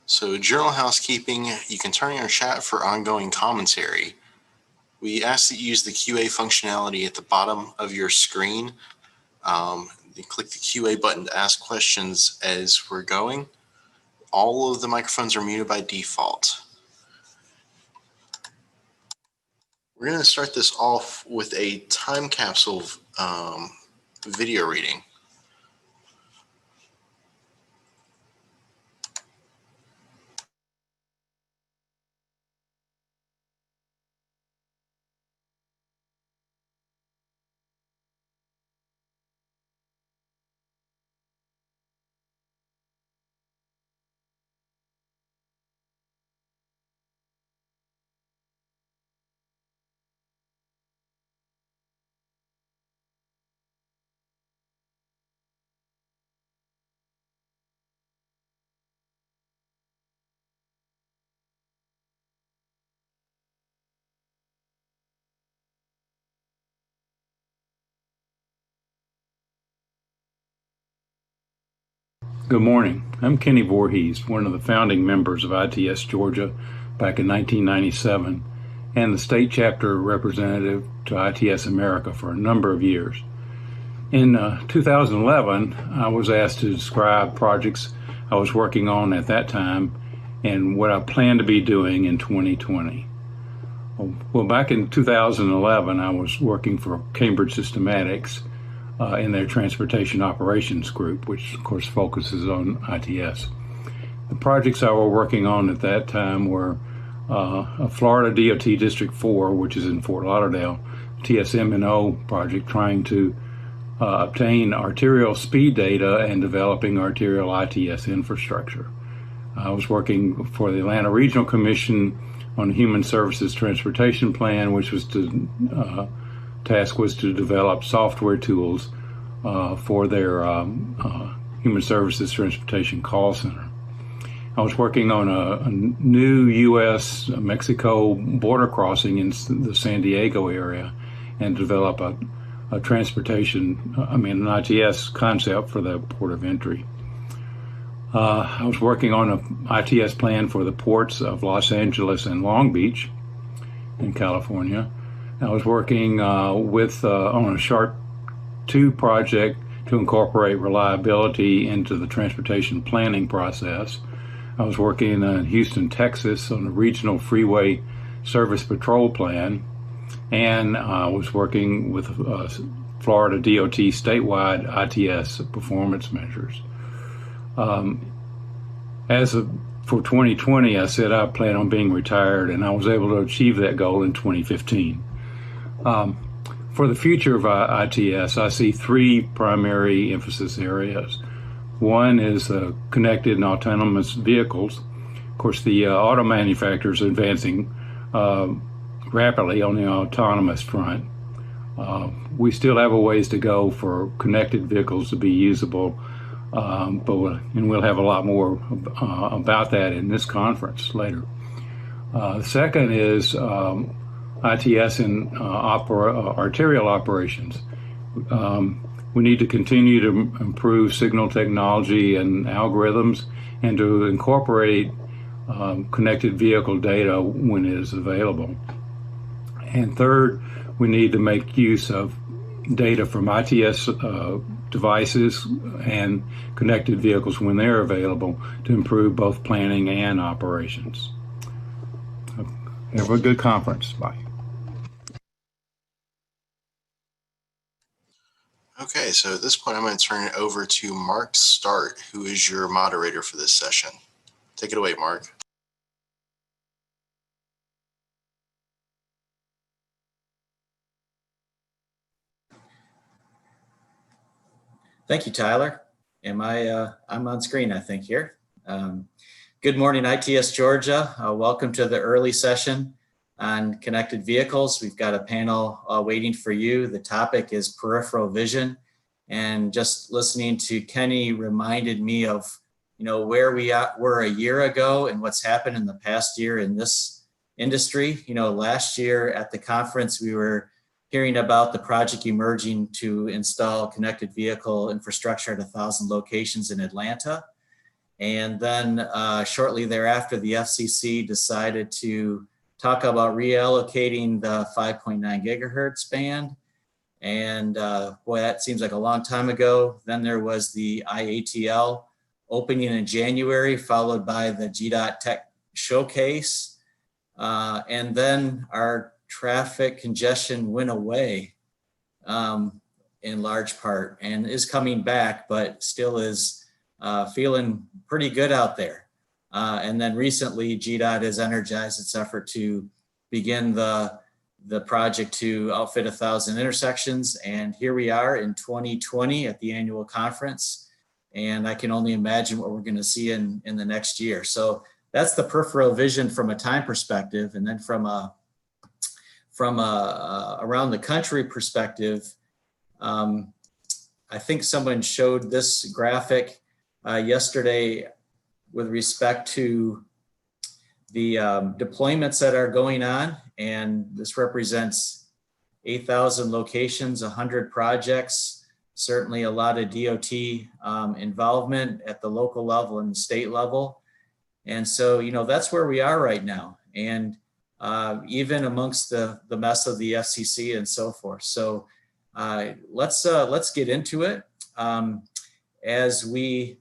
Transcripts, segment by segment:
So general housekeeping, you can turn on your chat for ongoing commentary. We ask that you use the QA functionality at the bottom of your screen. You click the QA button to ask questions as we're going. All of the microphones are muted by default. We're going to start this off with a time capsule video reading. Good morning. I'm Kenny Voorhees, one of the founding members of ITS Georgia back in 1997 and the state chapter representative to ITS America for a number of years. In 2011, I was asked to describe projects I was working on at that time and what I plan to be doing in 2020. Well, back in 2011, I was working for Cambridge Systematics in their transportation operations group, which of course focuses on ITS. The projects I was working on at that time were a Florida DOT District 4, which is in Fort Lauderdale, TSM&O project trying to obtain arterial speed data and developing arterial ITS infrastructure. I was working for the Atlanta Regional Commission on the Human Services Transportation Plan, which was to task was to develop software tools for their Human Services Transportation Call Center. I was working on a new U.S.-Mexico border crossing in the San Diego area and develop a transportation, an ITS concept for the port of entry. I was working on an ITS plan for the ports of Los Angeles and Long Beach in California. I was working on a Chart 2 project to incorporate reliability into the transportation planning process. I was working in Houston, Texas on a regional freeway service patrol plan, and I was working with Florida DOT statewide ITS performance measures. For 2020, I said I plan on being retired, and I was able to achieve that goal in 2015. For the future of ITS, I see three primary emphasis areas. One is connected and autonomous vehicles. Of course, the auto manufacturers are advancing rapidly on the autonomous front. We still have a ways to go for connected vehicles to be usable, and we'll have a lot more about that in this conference later. The second is ITS and arterial operations. We need to continue to improve signal technology and algorithms and to incorporate connected vehicle data when it is available. And third, we need to make use of data from ITS devices and connected vehicles when they're available to improve both planning and operations. Have a good conference. Bye. Okay, so at this point, I'm going to turn it over to Marc Start, who is your moderator for this session. Take it away, Marc. Thank you, Tyler. I'm on screen, I think, here. Good morning, ITS Georgia. Welcome to the early session on connected vehicles. We've got a panel waiting for you. The topic is peripheral vision. And just listening to Kenny reminded me of, where we were a year ago and what's happened in the past year in this industry. Last year at the conference, we were hearing about the project emerging to install connected vehicle infrastructure at 1,000 locations in Atlanta. And then shortly thereafter, the FCC decided to talk about reallocating the 5.9 gigahertz band. And boy, that seems like a long time ago. Then there was the IATL opening in January, followed by the GDOT Tech Showcase. And then our traffic congestion went away in large part and is coming back, but still is feeling pretty good out there. And then recently GDOT has energized its effort to begin the project to outfit 1,000 intersections. And here we are in 2020 at the annual conference. And I can only imagine what we're going to see in the next year. So that's the peripheral vision from a time perspective. And then from a around the country perspective, I think someone showed this graphic yesterday with respect to the deployments that are going on. And this represents 8,000 locations, 100 projects, certainly a lot of DOT involvement at the local level and the state level. And so, you know, that's where we are right now. And even amongst the mess of the FCC and so forth. So let's get into it. As we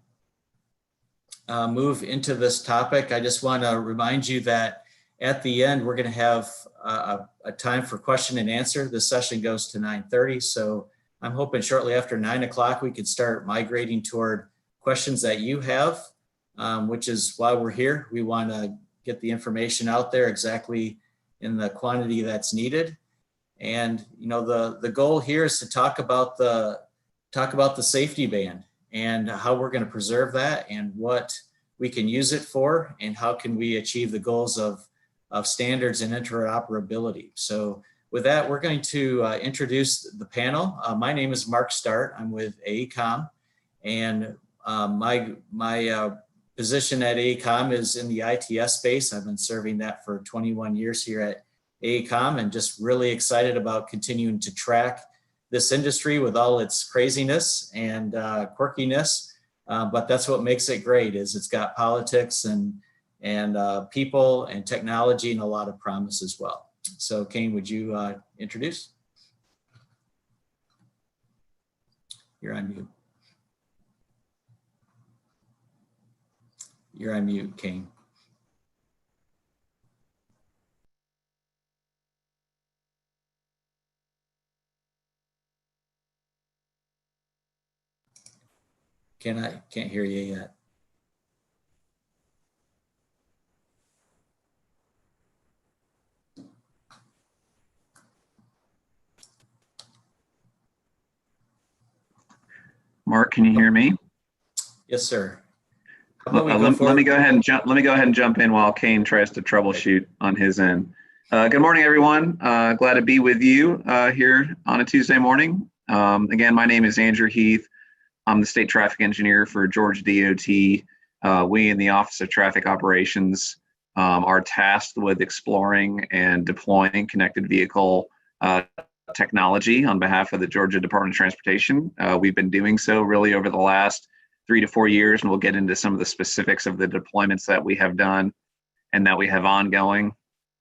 move into this topic, I just want to remind you that at the end, we're going to have a time for question and answer. This session goes to 9:30. So I'm hoping shortly after 9 o'clock, we could start migrating toward questions that you have, which is why we're here. We want to get the information out there exactly in the quantity that's needed. And, you know, the goal here is to talk about the safety band and how we're going to preserve that and what we can use it for and how can we achieve the goals of standards and interoperability. So with that, we're going to introduce the panel. My name is Marc Start. I'm with AECOM, and my position at AECOM is in the ITS space. I've been serving that for 21 years here at AECOM and just really excited about continuing to track this industry with all its craziness and quirkiness. But that's what makes it great, is it's got politics and people and technology and a lot of promise as well. So Kane, would you introduce? You're on mute. You're on mute, Kane. Can't hear you yet. Marc, can you hear me? Yes, sir. Let me go ahead and jump in while Kane tries to troubleshoot on his end. Good morning, everyone. Glad to be with you here on a Tuesday morning. Again, my name is Andrew Heath. I'm the state traffic engineer for Georgia DOT. We in the Office of Traffic Operations are tasked with exploring and deploying connected vehicle technology on behalf of the Georgia Department of Transportation. We've been doing so really over the last 3 to 4 years, and we'll get into some of the specifics of the deployments that we have done and that we have ongoing.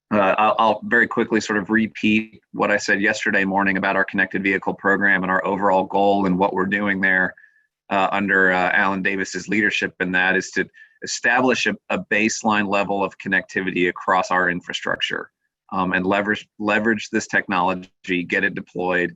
I'll very quickly sort of repeat what I said yesterday morning about our connected vehicle program and our overall goal and what we're doing there under Alan Davis's leadership, and that is to establish a baseline level of connectivity across our infrastructure and leverage this technology, get it deployed,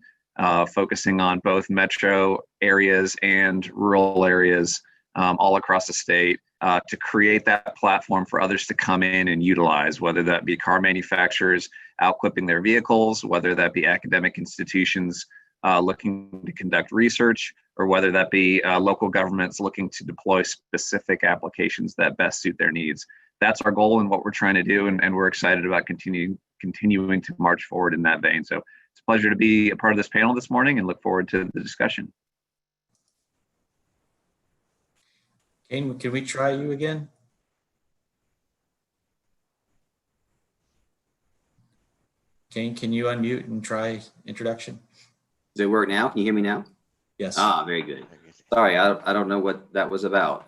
focusing on both metro areas and rural areas all across the state to create that platform for others to come in and utilize, whether that be car manufacturers outquipping their vehicles, whether that be academic institutions looking to conduct research, or whether that be local governments looking to deploy specific applications that best suit their needs. That's our goal and what we're trying to do, and we're excited about continuing to march forward in that vein. So it's a pleasure to be a part of this panel this morning and look forward to the discussion. Kane, can we try you again? Kane, can you unmute and try introduction? Does it work now? Can you hear me now? Yes. Ah, very good. Sorry, I don't know what that was about.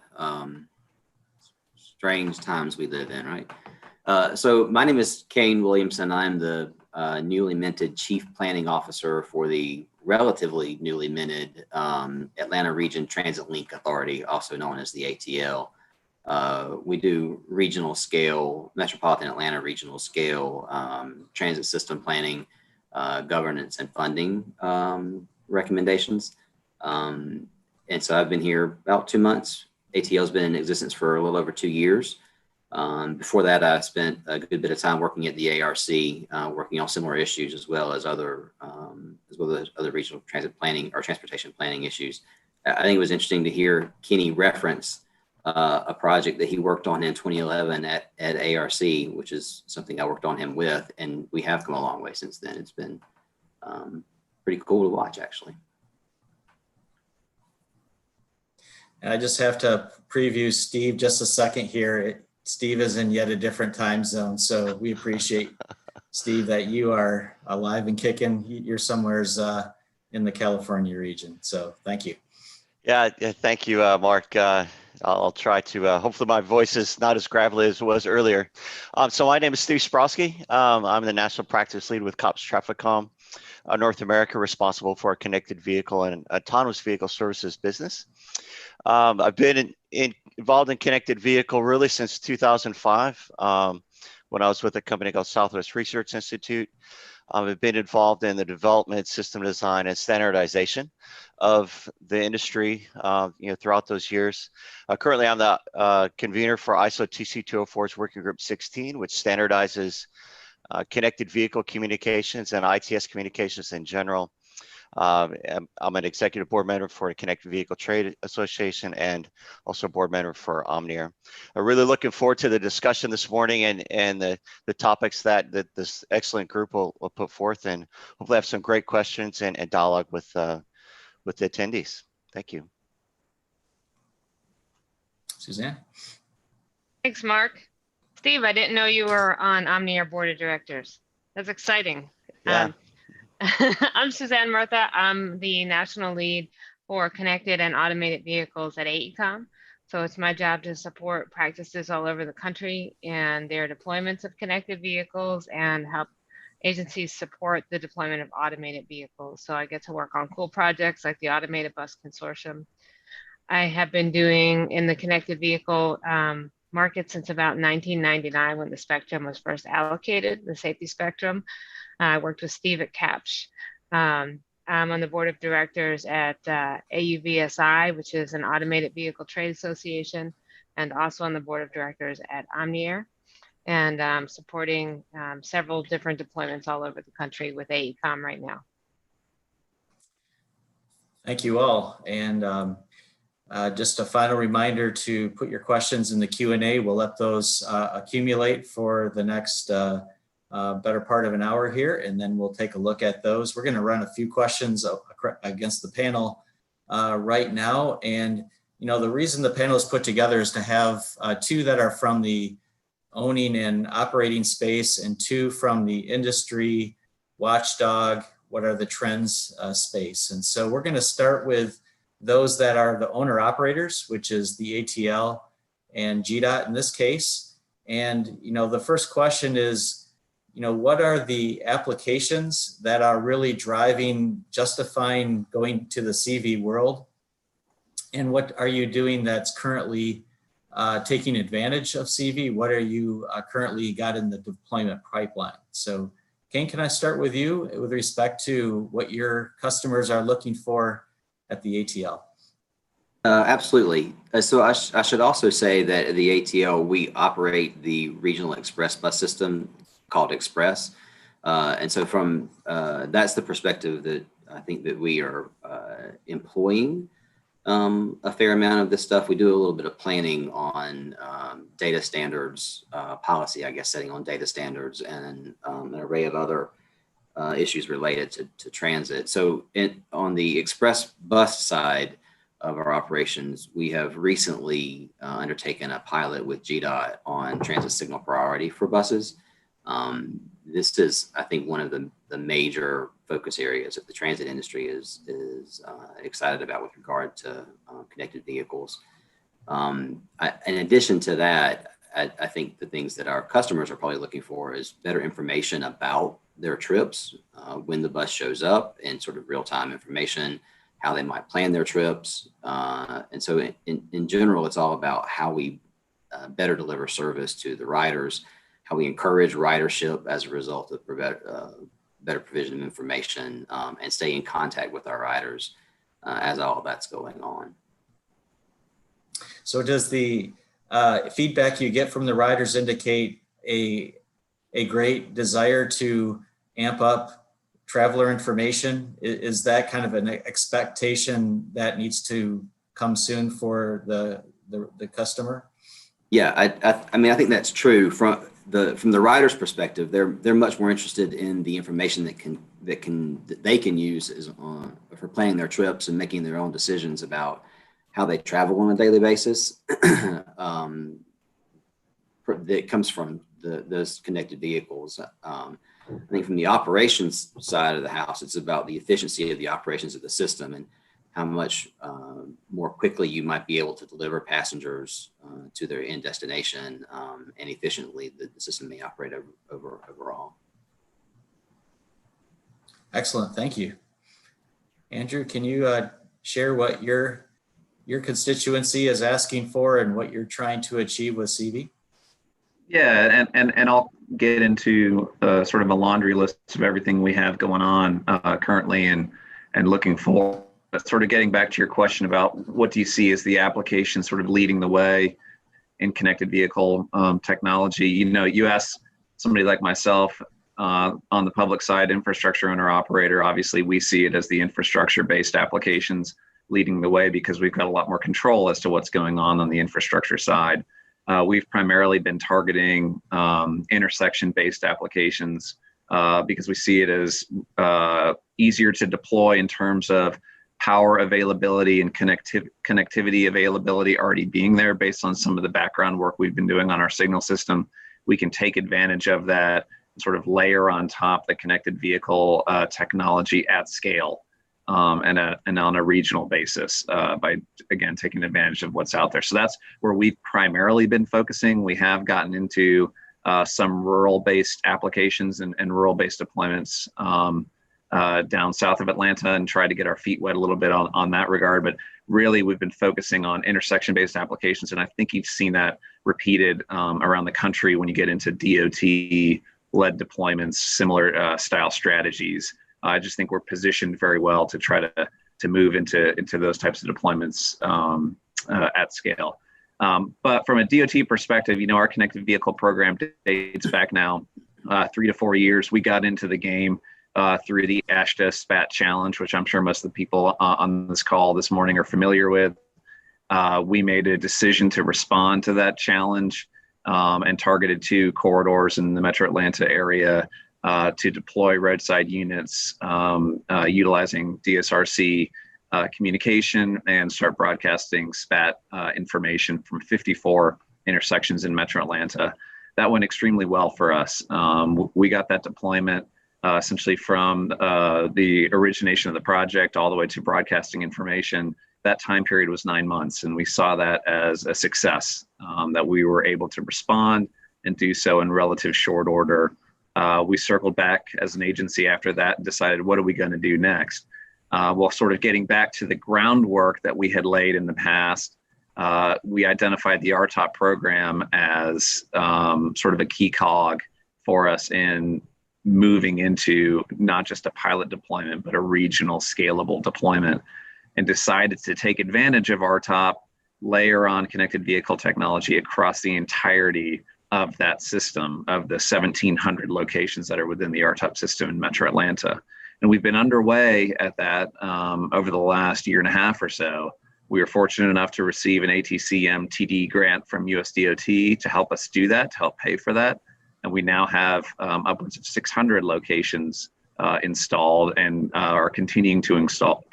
strange times we live in, right? So my name is Kane Williamson. I'm the newly minted Chief Planning Officer for the relatively newly minted Atlanta Region Transit Link Authority, also known as the ATL. We do regional scale, metropolitan Atlanta regional scale transit system planning, governance and funding recommendations. And so I've been here about 2 months. ATL's been in existence for a little over 2 years. Before that, I spent a good bit of time working at the ARC, working on similar issues as well as other regional transit planning or transportation planning issues. I think it was interesting to hear Kenny reference a project that he worked on in 2011 at ARC, which is something I worked on him with, and we have come a long way since then. It's been pretty cool to watch, actually. I just have to preview Steve just a second here. Steve is in yet a different time zone, so we appreciate, Steve, that you are alive and kicking. You're somewheres in the California region, so thank you. Yeah, thank you, Marc. I'll try to, hopefully my voice is not as gravelly as it was earlier. So my name is Steve Sprouffske. I'm the National Practice Lead with COPS Trafficom, North America, responsible for our connected vehicle and autonomous vehicle services business. I've been involved in connected vehicle really since 2005, when I was with a company called Southwest Research Institute. I've been involved in the development, system design, and standardization of the industry, throughout those years. Currently, I'm the convener for ISO TC204's Working Group 16, which standardizes connected vehicle communications and ITS communications in general. I'm an executive board member for the Connected Vehicle Trade Association and also board member for Omnier. I'm really looking forward to the discussion this morning and the topics that this excellent group will put forth, and hopefully have some great questions and dialogue with the attendees. Thank you. Suzanne? Thanks, Marc. Steve, I didn't know you were on Omnier Board of Directors. That's exciting. Yeah. I'm Suzanne Murtha. I'm the national lead for connected and automated vehicles at AECOM. So it's my job to support practices all over the country and their deployments of connected vehicles and help agencies support the deployment of automated vehicles. So I get to work on cool projects like the Automated Bus Consortium. I have been doing in the connected vehicle market since about 1999 when the spectrum was first allocated, the safety spectrum. I worked with Steve at Capsule. I'm on the board of directors at AUVSI, which is an automated vehicle trade association, and also on the board of directors at Omnier, and supporting several different deployments all over the country with AECOM right now. Thank you all. And just a final reminder to put your questions in the Q&A. We'll let those accumulate for the next better part of an hour here, and then we'll take a look at those. We're going to run a few questions against the panel right now. And, the reason the panel is put together is to have two that are from the owning and operating space and two from the industry watchdog, what are the trends space. And so we're going to start with those that are the owner operators, which is the ATL and GDOT in this case. And, the first question is, what are the applications that are really justifying going to the CV world? And what are you doing that's currently taking advantage of CV? What are you currently got in the deployment pipeline? So, Kane, can I start with you with respect to what your customers are looking for at the ATL? Absolutely. So I should also say that at the ATL, we operate the regional express bus system called Express. And so from that's the perspective that I think that we are employing a fair amount of this stuff. We do a little bit of planning on data standards, policy, I guess, setting on data standards and an array of other issues related to transit. So on the express bus side of our operations, we have recently undertaken a pilot with GDOT on transit signal priority for buses. This is, I think, one of the major focus areas that the transit industry is excited about with regard to connected vehicles. In addition to that, I think the things that our customers are probably looking for is better information about their trips, when the bus shows up, and sort of real-time information, how they might plan their trips. And so in general, it's all about how we better deliver service to the riders, how we encourage ridership as a result of better provision of information, and stay in contact with our riders as all of that's going on. So does the feedback you get from the riders indicate a great desire to amp up traveler information? Is that kind of an expectation that needs to come soon for the customer? Yeah, I mean, I think that's true. From the rider's perspective, they're much more interested in the information that they can use for planning their trips and making their own decisions about how they travel on a daily basis. That comes from those connected vehicles. I think from the operations side of the house, it's about the efficiency of the operations of the system and how much more quickly you might be able to deliver passengers to their end destination, and efficiently the system may operate overall. Excellent, thank you. Andrew, can you share what your constituency is asking for and what you're trying to achieve with CV? Yeah, and I'll get into sort of a laundry list of everything we have going on currently and looking forward. But sort of getting back to your question about what do you see as the application sort of leading the way in connected vehicle technology. You know, you ask somebody like myself on the public side, infrastructure owner operator, obviously we see it as the infrastructure-based applications leading the way because we've got a lot more control as to what's going on the infrastructure side. We've primarily been targeting intersection-based applications because we see it as easier to deploy in terms of power availability and connectivity availability already being there based on some of the background work we've been doing on our signal system. We can take advantage of that and sort of layer on top the connected vehicle technology at scale and on a regional basis by, again, taking advantage of what's out there. So that's where we've primarily been focusing. We have gotten into some rural-based applications and rural-based deployments down south of Atlanta and try to get our feet wet a little bit on that regard. But really, we've been focusing on intersection-based applications. And I think you've seen that repeated around the country when you get into DOT-led deployments, similar style strategies. I just think we're positioned very well to try to move into those types of deployments at scale. But from a DOT perspective, you know, our connected vehicle program dates back now 3 to 4 years. We got into the game through the ASHTA SPAT challenge, which I'm sure most of the people on this call this morning are familiar with. We made a decision to respond to that challenge and targeted 2 corridors in the Metro Atlanta area to deploy roadside units utilizing DSRC communication and start broadcasting SPAT information from 54 intersections in Metro Atlanta. That went extremely well for us. We got that deployment essentially from the origination of the project all the way to broadcasting information. That time period was 9 months, and we saw that as a success, that we were able to respond and do so in relative short order. We circled back as an agency after that and decided, what are we going to do next? Well, sort of getting back to the groundwork that we had laid in the past, we identified the RTOP program as sort of a key cog for us in moving into not just a pilot deployment, but a regional scalable deployment, and decided to take advantage of RTOP, layer on connected vehicle technology across the entirety of that system, of the 1,700 locations that are within the RTOP system in Metro Atlanta. And we've been underway at that over the last 1.5 years or so. We were fortunate enough to receive an ATC MTD grant from USDOT to help us do that, to help pay for that. And we now have upwards of 600 locations installed and are continuing to install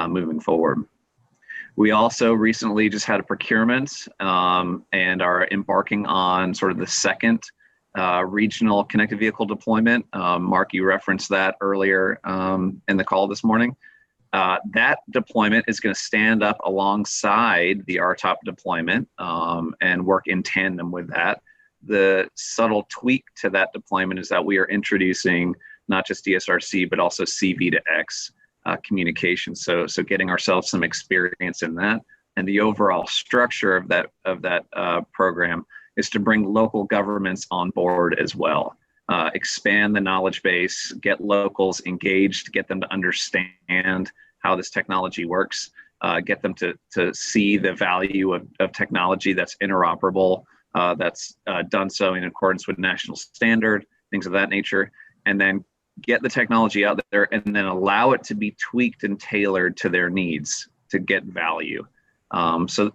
moving forward. We also recently just had a procurement and are embarking on sort of the second regional connected vehicle deployment. Marc, you referenced that earlier in the call this morning. That deployment is going to stand up alongside the RTOP deployment and work in tandem with that. The subtle tweak to that deployment is that we are introducing not just DSRC, but also CV to X communication. So getting ourselves some experience in that. And the overall structure of that program is to bring local governments on board as well. Expand the knowledge base, get locals engaged, get them to understand how this technology works, get them to see the value of technology that's interoperable, that's done so in accordance with national standard, things of that nature, and then get the technology out there and then allow it to be tweaked and tailored to their needs to get value. So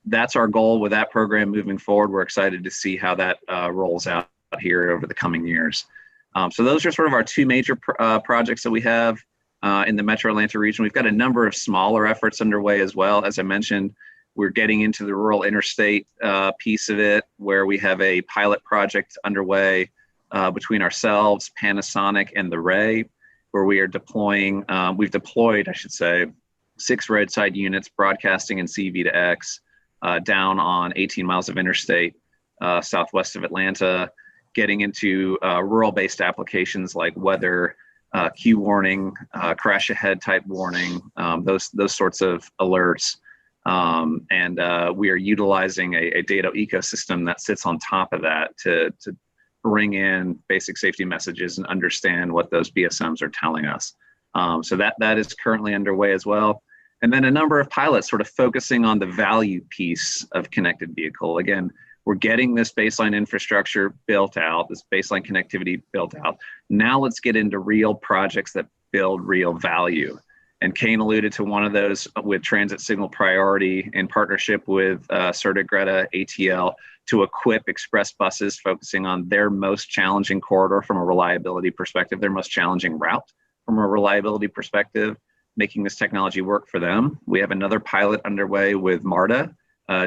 that's our goal with that program moving forward. We're excited to see how that rolls out here over the coming years. So those are sort of our two major projects that we have in the Metro Atlanta region. We've got a number of smaller efforts underway as well. As I mentioned, we're getting into the rural interstate piece of it, where we have a pilot project underway between ourselves, Panasonic, and the Ray, where we are deploying, we've deployed, I should say, 6 roadside units broadcasting in CV to X down on 18 miles of interstate southwest of Atlanta, getting into rural-based applications like weather, queue warning, crash ahead type warning, those sorts of alerts. And we are utilizing a data ecosystem that sits on top of that to bring in basic safety messages and understand what those BSMs are telling us. So that is currently underway as well. And then a number of pilots sort of focusing on the value piece of connected vehicle. Again, we're getting this baseline infrastructure built out, this baseline connectivity built out. Now let's get into real projects that build real value. And Cain alluded to one of those with transit signal priority in partnership with Serta Greta ATL to equip express buses focusing on their most challenging corridor from a reliability perspective, their most challenging route from a reliability perspective, making this technology work for them. We have another pilot underway with MARTA,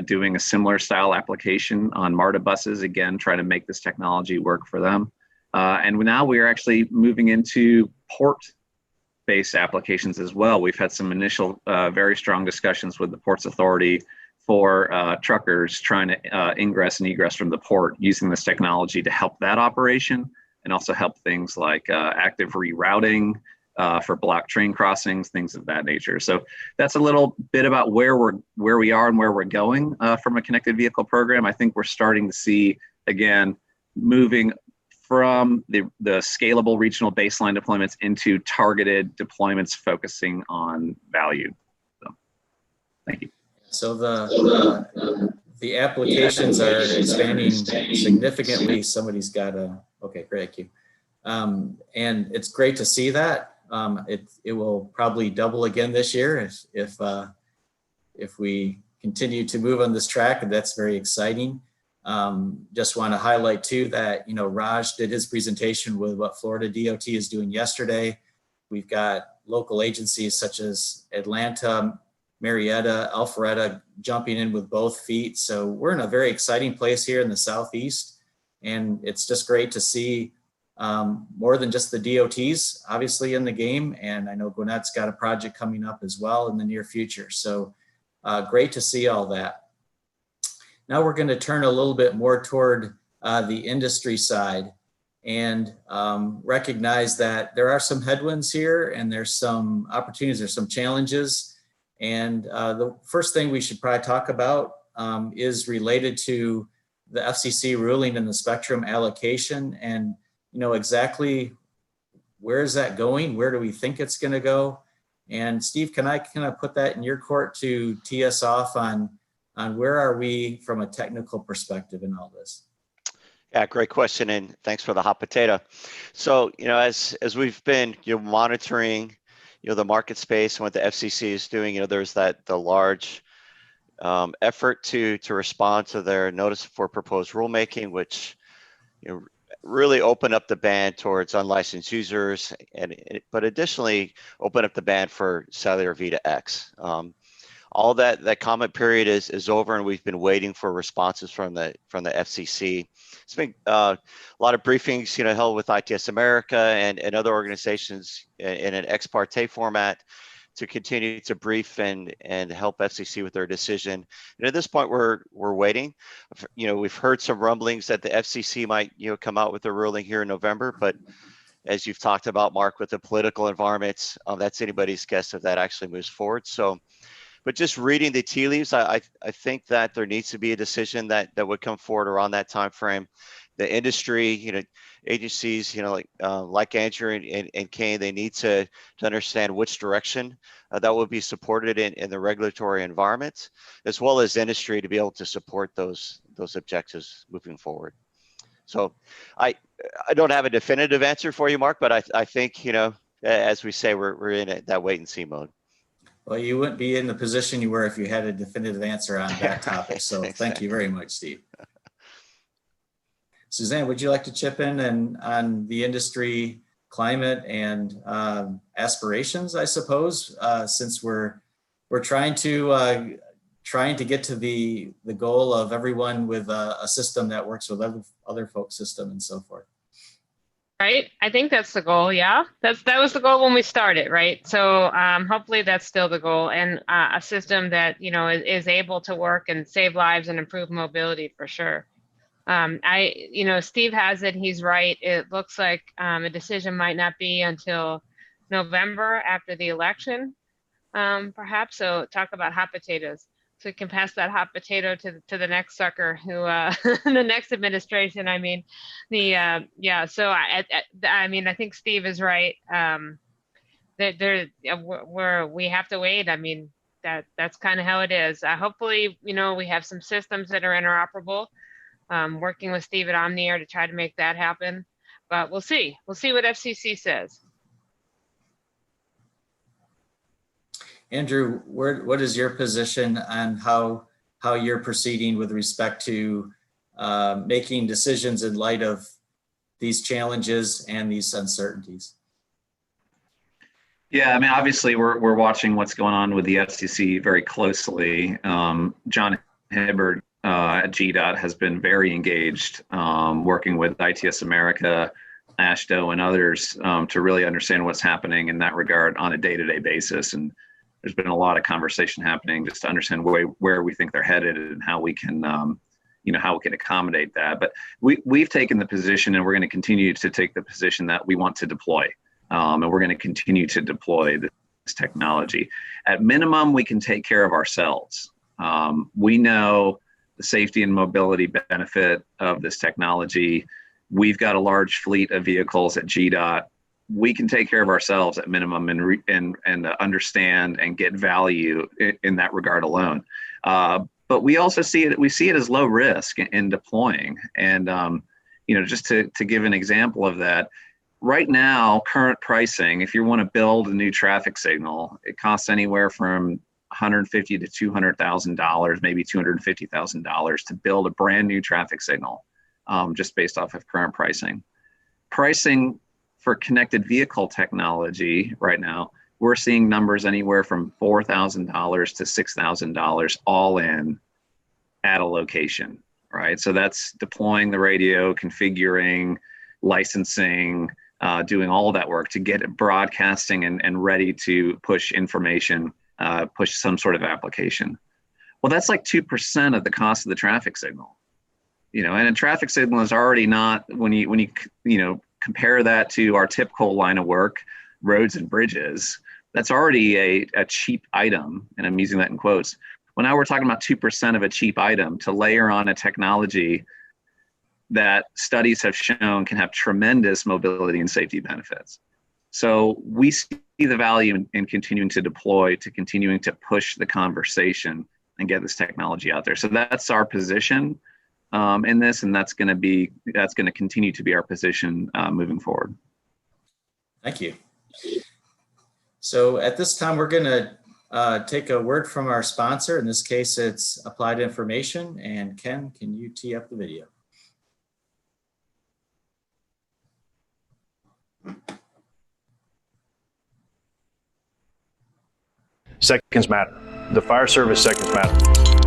doing a similar style application on MARTA buses, again, trying to make this technology work for them. And now we are actually moving into port-based applications as well. We've had some initial very strong discussions with the Ports Authority for truckers trying to ingress and egress from the port using this technology to help that operation and also help things like active rerouting, for block train crossings, things of that nature. So that's a little bit about where we are and where we're going from a connected vehicle program. I think we're starting to see, again, moving from the scalable regional baseline deployments into targeted deployments focusing on value. So, thank you. So the applications are expanding significantly. Somebody's got okay, great, thank you. And it's great to see that. It will probably double again this year if we continue to move on this track, and that's very exciting. Just want to highlight too that, Raj did his presentation with what Florida DOT is doing yesterday. We've got local agencies such as Atlanta, Marietta, Alpharetta jumping in with both feet. So we're in a very exciting place here in the Southeast, and it's just great to see more than just the DOTs obviously in the game. And I know Gwinnett's got a project coming up as well in the near future. So great to see all that. Now we're going to turn a little bit more toward the industry side and recognize that there are some headwinds here and there's some opportunities, there's some challenges. And the first thing we should probably talk about is related to the FCC ruling and the spectrum allocation, and exactly where is that going? Where do we think it's going to go? And Steve, can I kind of put that in your court to tee us off on where are we from a technical perspective in all this? Yeah, great question, and thanks for the hot potato. So, as we've been monitoring, the market space and what the FCC is doing, there's the large effort to respond to their notice for proposed rulemaking, which really open up the band towards unlicensed users, but additionally open up the band for cellular V2X. All that comment period is over, and we've been waiting for responses from the FCC. It's been a lot of briefings, held with ITS America and other organizations in an ex parte format to continue to brief and help FCC with their decision. And at this point, we're waiting. We've heard some rumblings that the FCC might come out with a ruling here in November, but as you've talked about, Mark, with the political environment, that's anybody's guess if that actually moves forward. So, but just reading the tea leaves, I think that there needs to be a decision that would come forward around that time frame. The industry, agencies, like Andrew and Cain, they need to understand which direction that will be supported in the regulatory environment, as well as industry to be able to support those objectives moving forward. So I don't have a definitive answer for you, Mark, but I think, as we say, we're in that wait and see mode. Well, you wouldn't be in the position you were if you had a definitive answer on that topic. So Exactly. Thank you very much, Steve. Suzanne, would you like to chip in on the industry climate and aspirations, I suppose, since we're trying to get to the goal of everyone with a system that works with other folks' system and so forth. Right. I think that's the goal. Yeah, that was the goal when we started. Right. So hopefully that's still the goal, and a system that, is able to work and save lives and improve mobility for sure. Steve has it. He's right. It looks like a decision might not be until November after the election, perhaps. So talk about hot potatoes. So we can pass that hot potato to the next sucker who, the next administration. I mean, So I think Steve is right. We have to wait. I mean, that's kind of how it is. Hopefully, we have some systems that are interoperable. Working with Steve at Omniair to try to make that happen, but we'll see. We'll see what FCC says. Andrew, what is your position on how you're proceeding with respect to making decisions in light of these challenges and these uncertainties? Yeah, I mean, obviously we're watching what's going on with the FCC very closely. John Hibbert at GDOT has been very engaged, working with ITS America, AASHTO, and others to really understand what's happening in that regard on a day-to-day basis. And there's been a lot of conversation happening just to understand where we think they're headed and how we can, how we can accommodate that. But we've taken the position, and we're going to continue to take the position that we want to deploy, and we're going to continue to deploy this technology. At minimum, we can take care of ourselves. We know the safety and mobility benefit of this technology. We've got a large fleet of vehicles at GDOT. We can take care of ourselves at minimum and understand and get value in that regard alone. But we also see it as low risk in deploying. And just to give an example of that, right now, current pricing, if you want to build a new traffic signal, it costs anywhere from $150,000 to $200,000, maybe $250,000 to build a brand new traffic signal, just based off of current pricing. Pricing for connected vehicle technology right now, we're seeing numbers anywhere from $4,000 to $6,000 all in at a location, right? So that's deploying the radio, configuring, licensing, doing all of that work to get it broadcasting and ready to push information, push some sort of application. Well, that's like 2% of the cost of the traffic signal, and a traffic signal is already not, when you compare that to our typical line of work, roads and bridges, that's already a cheap item, and I'm using that in quotes. Well, now we're talking about 2% of a cheap item to layer on a technology that studies have shown can have tremendous mobility and safety benefits. So we see the value in continuing to deploy, to continuing to push the conversation and get this technology out there. So that's our position in this, and that's going to continue to be our position moving forward. Thank you. So at this time, we're going to take a word from our sponsor. In this case, it's Applied Information. And Ken, can you tee up the video? Seconds matter. The fire service seconds matter.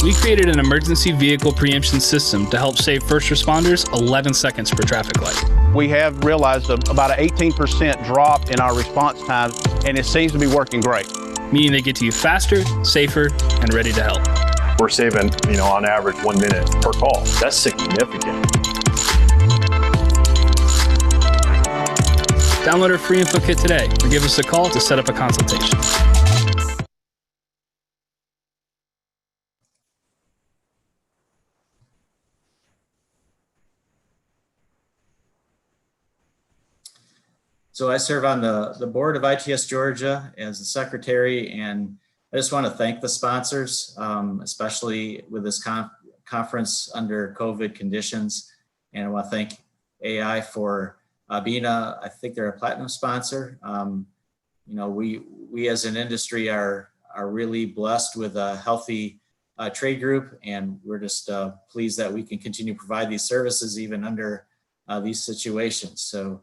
We created an emergency vehicle preemption system to help save first responders 11 seconds per traffic light. We have realized about an 18% drop in our response time, and it seems to be working great. meaning they get to you faster, safer, and ready to help. We're saving, on average 1 minute per call. That's significant. Download our free info kit today or give us a call to set up a consultation. So I serve on the board of ITS Georgia as the secretary, and I just want to thank the sponsors, especially with this conference under COVID conditions. And I want to thank AI for being I think they're a platinum sponsor. We as an industry are really blessed with a healthy trade group, and we're just pleased that we can continue to provide these services even under these situations. So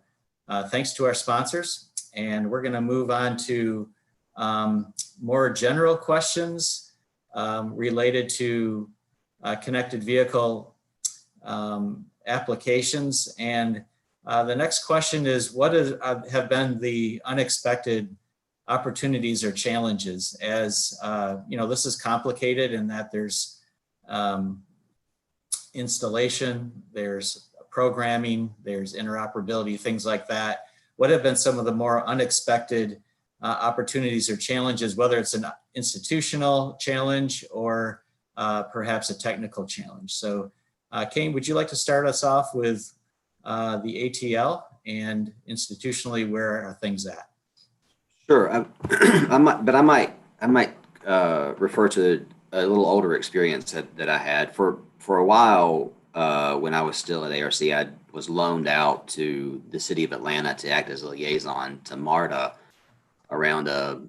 thanks to our sponsors, and we're going to move on to more general questions related to connected vehicle applications. And the next question is, what have been the unexpected opportunities or challenges? As this is complicated in that there's installation, there's programming, there's interoperability, things like that. What have been some of the more unexpected opportunities or challenges, whether it's an institutional challenge or perhaps a technical challenge? So Kane, would you like to start us off with the ATL, and institutionally, where are things at? Sure, I might refer to a little older experience that I had. For a while, when I was still at ARC, I was loaned out to the city of Atlanta to act as a liaison to MARTA around a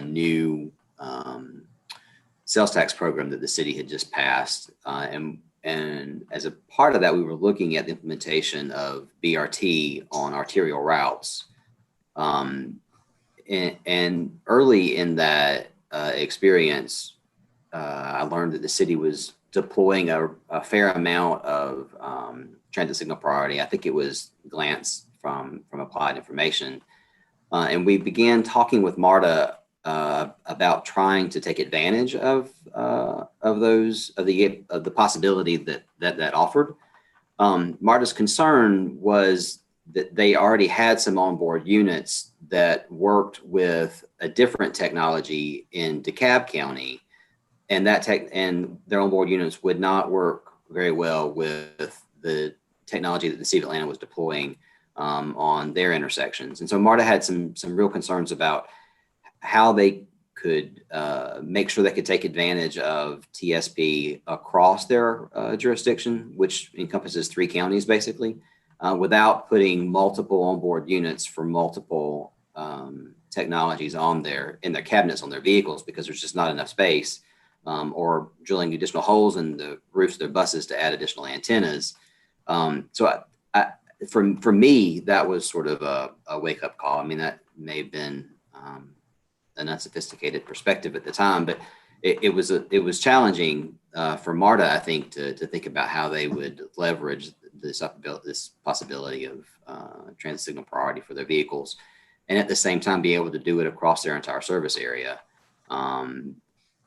new sales tax program that the city had just passed. And as a part of that, we were looking at the implementation of BRT on arterial routes. And early in that experience, I learned that the city was deploying a fair amount of transit signal priority. I think it was glance from applied information. And we began talking with MARTA about trying to take advantage of the possibility that offered. MARTA's concern was that they already had some onboard units that worked with a different technology in DeKalb County, and and their onboard units would not work very well with the technology that the city of Atlanta was deploying on their intersections. And so MARTA had some real concerns about how they could make sure they could take advantage of TSP across their jurisdiction, which encompasses 3 counties basically, without putting multiple onboard units for multiple technologies in their cabinets on their vehicles, because there's just not enough space, or drilling additional holes in the roofs of their buses to add additional antennas. So for me, that was sort of a wake-up call. I mean, that may have been an unsophisticated perspective at the time, but it was challenging for MARTA, I think, to think about how they would leverage this possibility of transit signal priority for their vehicles, and at the same time be able to do it across their entire service area.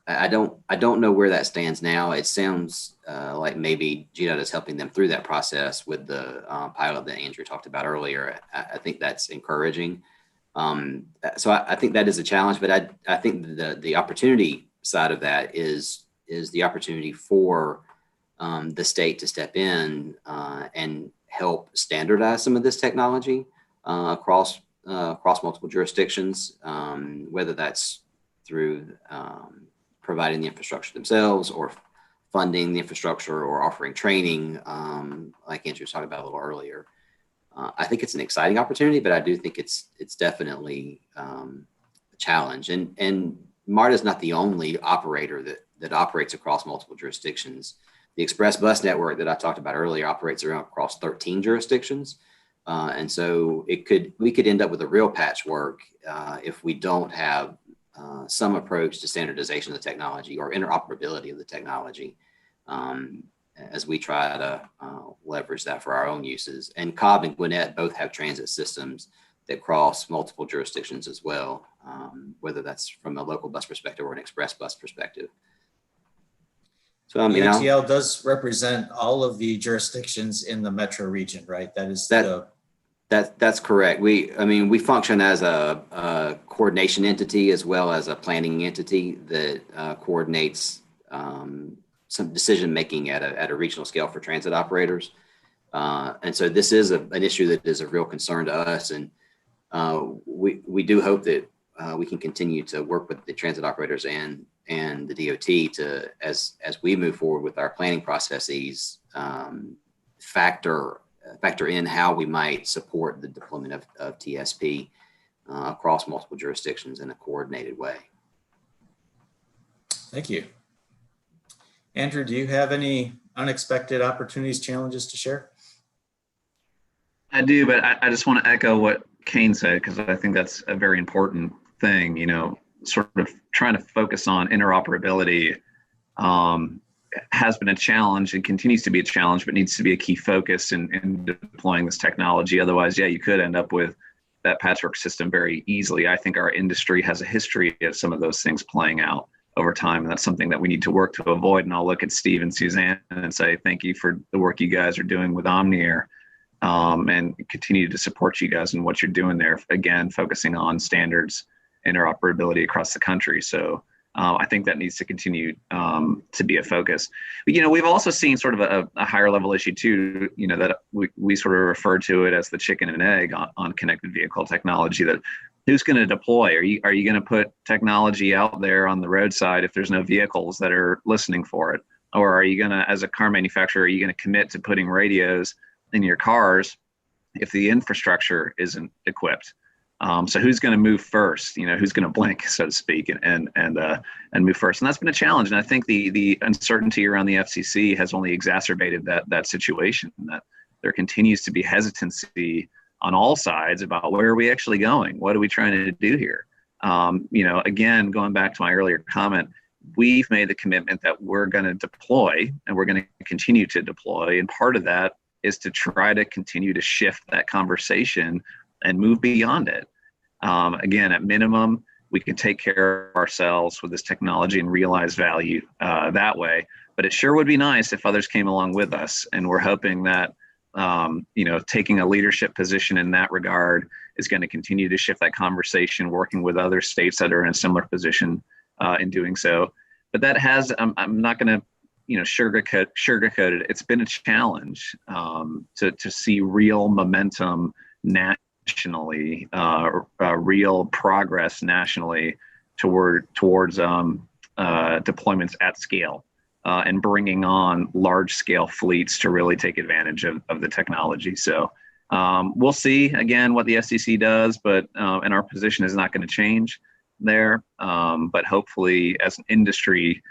I don't know where that stands now. It sounds like maybe GDOT is helping them through that process with the pilot that Andrew talked about earlier. I think that's encouraging. So I think that is a challenge, but I think the opportunity side of that is the opportunity for the state to step in and help standardize some of this technology across multiple jurisdictions, whether that's through providing the infrastructure themselves, or funding the infrastructure, or offering training, like Andrew was talking about a little earlier. I think it's an exciting opportunity, but I do think it's definitely a challenge. And MARTA is not the only operator that operates across multiple jurisdictions. The express bus network that I talked about earlier operates across 13 jurisdictions. And so we could end up with a real patchwork if we don't have some approach to standardization of the technology or interoperability of the technology, as we try to leverage that for our own uses. And Cobb and Gwinnett both have transit systems that cross multiple jurisdictions as well, whether that's from a local bus perspective or an express bus perspective. So, ATL does represent all of the jurisdictions in the metro region, right? That's correct. We function as a coordination entity as well as a planning entity that coordinates some decision making at a regional scale for transit operators. And so this is an issue that is a real concern to us, and we do hope that we can continue to work with the transit operators and the DOT to, as we move forward with our planning processes, factor in how we might support the deployment of TSP across multiple jurisdictions in a coordinated way. Thank you. Andrew, do you have any unexpected opportunities, challenges to share? I do, but I just want to echo what Cain said, because I think that's a very important thing, sort of trying to focus on interoperability has been a challenge and continues to be a challenge, but needs to be a key focus in deploying this technology. Otherwise, you could end up with that patchwork system very easily. I think our industry has a history of some of those things playing out over time, and that's something that we need to work to avoid. And I'll look at Steve and Suzanne and say, thank you for the work you guys are doing with Omniair, and continue to support you guys in what you're doing there. Again, focusing on standards, interoperability across the country. So I think that needs to continue to be a focus. But, we've also seen sort of a higher level issue too, that we sort of refer to it as the chicken and egg on connected vehicle technology, that who's going to deploy? Are you going to put technology out there on the roadside if there's no vehicles that are listening for it? Or are you going to, as a car manufacturer, are you going to commit to putting radios in your cars if the infrastructure isn't equipped? So who's going to move first? Who's going to blink, so to speak, and move first? And that's been a challenge. And I think the uncertainty around the FCC has only exacerbated that situation. That there continues to be hesitancy on all sides about where are we actually going? What are we trying to do here? Again, going back to my earlier comment, we've made the commitment that we're going to deploy, and we're going to continue to deploy. And part of that is to try to continue to shift that conversation and move beyond it. Again, at minimum, we can take care of ourselves with this technology and realize value that way. But it sure would be nice if others came along with us. And we're hoping that, taking a leadership position in that regard is going to continue to shift that conversation, working with other states that are in a similar position in doing so. But that has, I'm not going to, sugarcoat it. It's been a challenge to see real momentum nationally, real progress nationally towards deployments at scale, and bringing on large scale fleets to really take advantage of the technology. So we'll see again what the FCC does, but and our position is not going to change there. But hopefully, as an industry,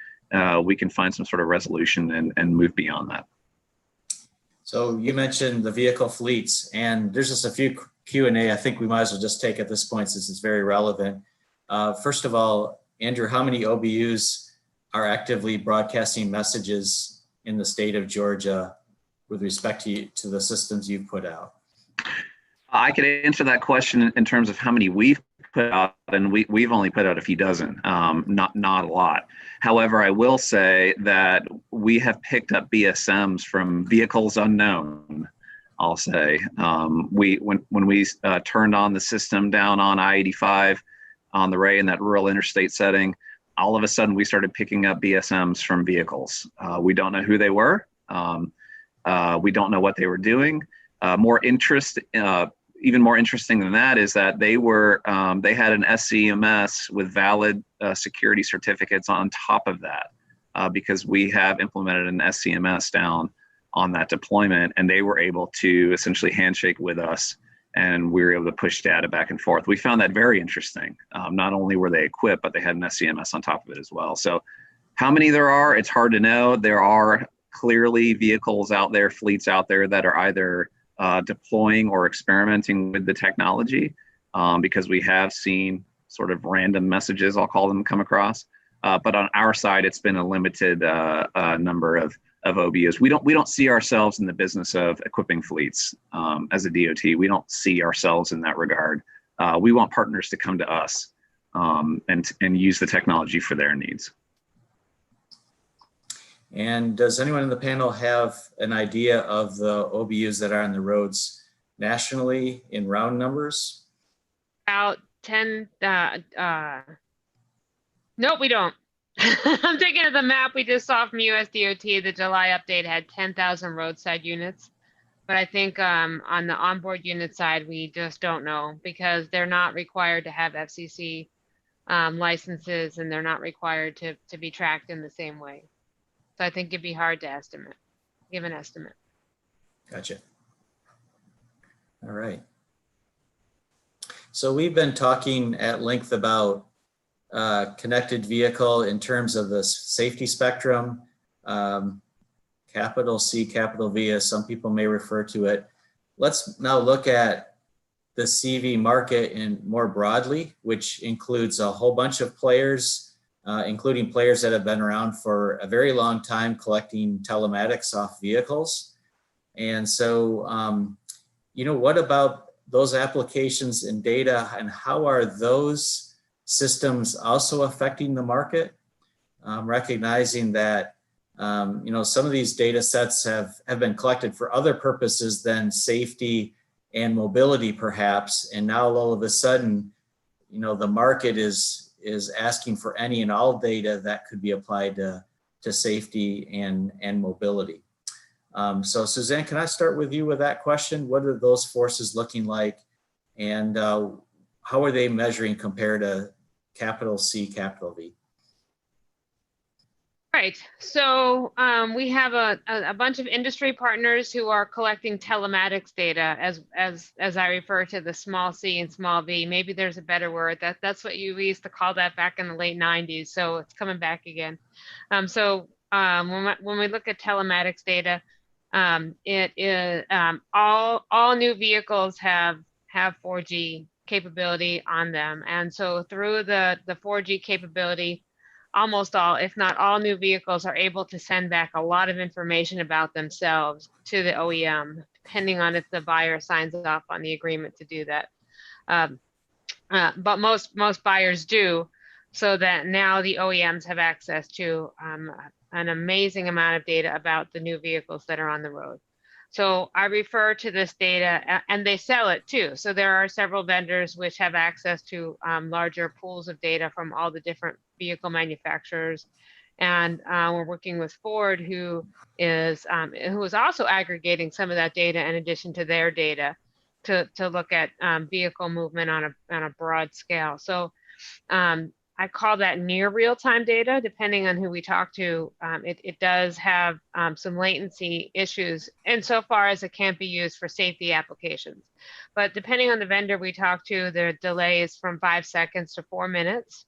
we can find some sort of resolution and move beyond that. So you mentioned the vehicle fleets, and there's just a few Q&A I think we might as well just take at this point since it's very relevant. First of all, Andrew, how many OBUs are actively broadcasting messages in the state of Georgia with respect to the systems you've put out? I could answer that question in terms of how many we've put out, and we've only put out a few dozen, not a lot. However, I will say that we have picked up BSMs from vehicles unknown. I'll say when we turned on the system down on I-85 on the Ray in that rural interstate setting, all of a sudden we started picking up BSMs from vehicles. We don't know who they were. We don't know what they were doing. Even more interesting than that is that they had an SCMS with valid security certificates on top of that, because we have implemented an SCMS down on that deployment, and they were able to essentially handshake with us, and we were able to push data back and forth. We found that very interesting. Not only were they equipped, but they had an SCMS on top of it as well. So how many there are, it's hard to know. There are clearly vehicles out there, fleets out there that are either deploying or experimenting with the technology, because we have seen sort of random messages, I'll call them, come across. But on our side, it's been a limited number OBUs. We don't see ourselves in the business of equipping fleets as a DOT. We don't see ourselves in that regard. We want partners to come to us and use the technology for their needs. And does anyone in the panel have an idea of the OBUs that are on the roads nationally in round numbers? About 10, no, we don't. I'm thinking of the map we just saw from USDOT. The July update had 10,000 roadside units. But I think on the onboard unit side, we just don't know because they're not required to have FCC licenses and they're not required to be tracked in the same way. So I think it'd be hard to give an estimate. Gotcha. All right. So we've been talking at length about connected vehicle in terms of the safety spectrum, capital C, capital V, as some people may refer to it. Let's now look at the CV market in more broadly, which includes a whole bunch of players, including players that have been around for a very long time collecting telematics off vehicles. And so, what about those applications and data, and how are those systems also affecting the market? Recognizing that some of these data sets have been collected for other purposes than safety and mobility, perhaps. And now all of a sudden, the market is asking for any and all data that could be applied to safety and mobility. So Suzanne, can I start with you with that question? What are those forces looking like? And how are they measuring compared to capital C, capital V? Right. So we have a bunch of industry partners who are collecting telematics data, as I refer to the small c and small v. Maybe there's a better word. That's what you used to call that back in the late 90s. So it's coming back again. When we look at telematics data, it is all new vehicles have 4G capability on them, and so through the 4G capability, almost all, if not all, new vehicles are able to send back a lot of information about themselves to the OEM, depending on if the buyer signs off on the agreement to do that. But most buyers do, so that now the OEMs have access to an amazing amount of data about the new vehicles that are on the road. So I refer to this data, and they sell it too. So there are several vendors which have access to larger pools of data from all the different vehicle manufacturers. And we're working with Ford, who is also aggregating some of that data in addition to their data to look at vehicle movement on a broad scale. So I call that near real-time data, depending on who we talk to. It does have some latency issues insofar as it can't be used for safety applications. But depending on the vendor we talk to, the delay is from 5 seconds to 4 minutes.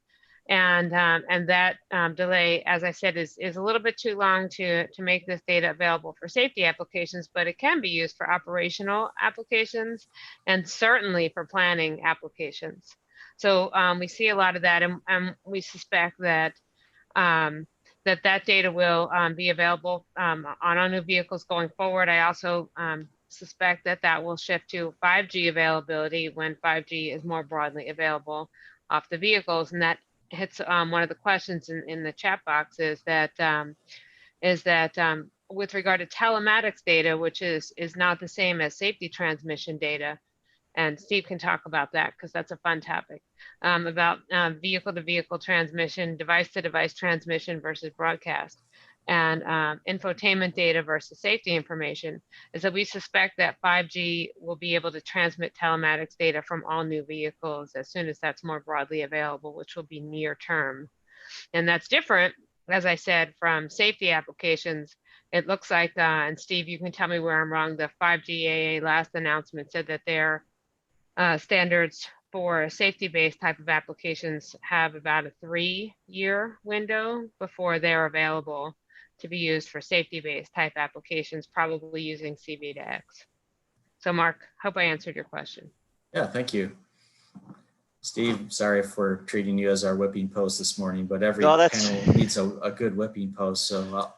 And that delay, as I said, is a little bit too long to make this data available for safety applications, but it can be used for operational applications and certainly for planning applications. So we see a lot of that, and we suspect that that data will be available on our new vehicles going forward. I also suspect that will shift to 5G availability when 5G is more broadly available off the vehicles, and that hits one of the questions in the chat box is that with regard to telematics data, which is not the same as safety transmission data. And Steve can talk about that because that's a fun topic, about vehicle-to-vehicle transmission, device-to-device transmission versus broadcast, and infotainment data versus safety information, is that we suspect that 5G will be able to transmit telematics data from all new vehicles as soon as that's more broadly available, which will be near term. And that's different, as I said, from safety applications. It looks like, and Steve, you can tell me where I'm wrong, the 5G AA last announcement said that their standards for safety-based type of applications have about a 3-year window before they're available to be used for safety-based type applications, probably using C-V2X. So Mark, hope I answered your question. Yeah, thank you. Steve, sorry for treating you as our whipping post this morning, but every panel needs a good whipping post. So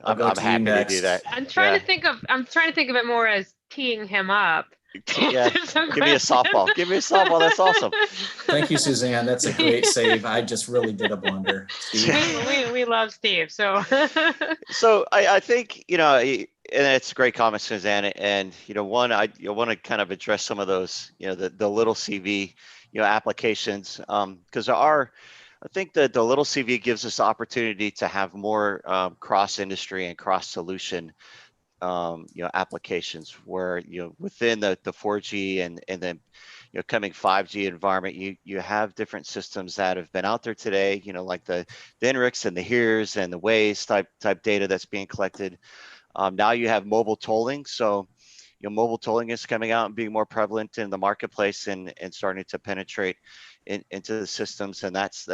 I'll go I'm to you happy to next. do that. I'm trying to think of it more as teeing him up. Yeah, give me a softball. Give me a softball. That's awesome. Thank you, Suzanne. That's a great save. I just really did a blunder. Steve? We love Steve. So So I think, and it's a great comment, Suzanne. And, one, I want to kind of address some of those, the little CV, applications, because I think that the little CV gives us the opportunity to have more cross industry and cross solution applications where within the 4G and then coming 5G environment, you have different systems that have been out there today, like the INRIX and the HERES and the Waze type data that's being collected. Now you have mobile tolling, so mobile tolling is coming out and being more prevalent in the marketplace and starting to penetrate into the systems, and that's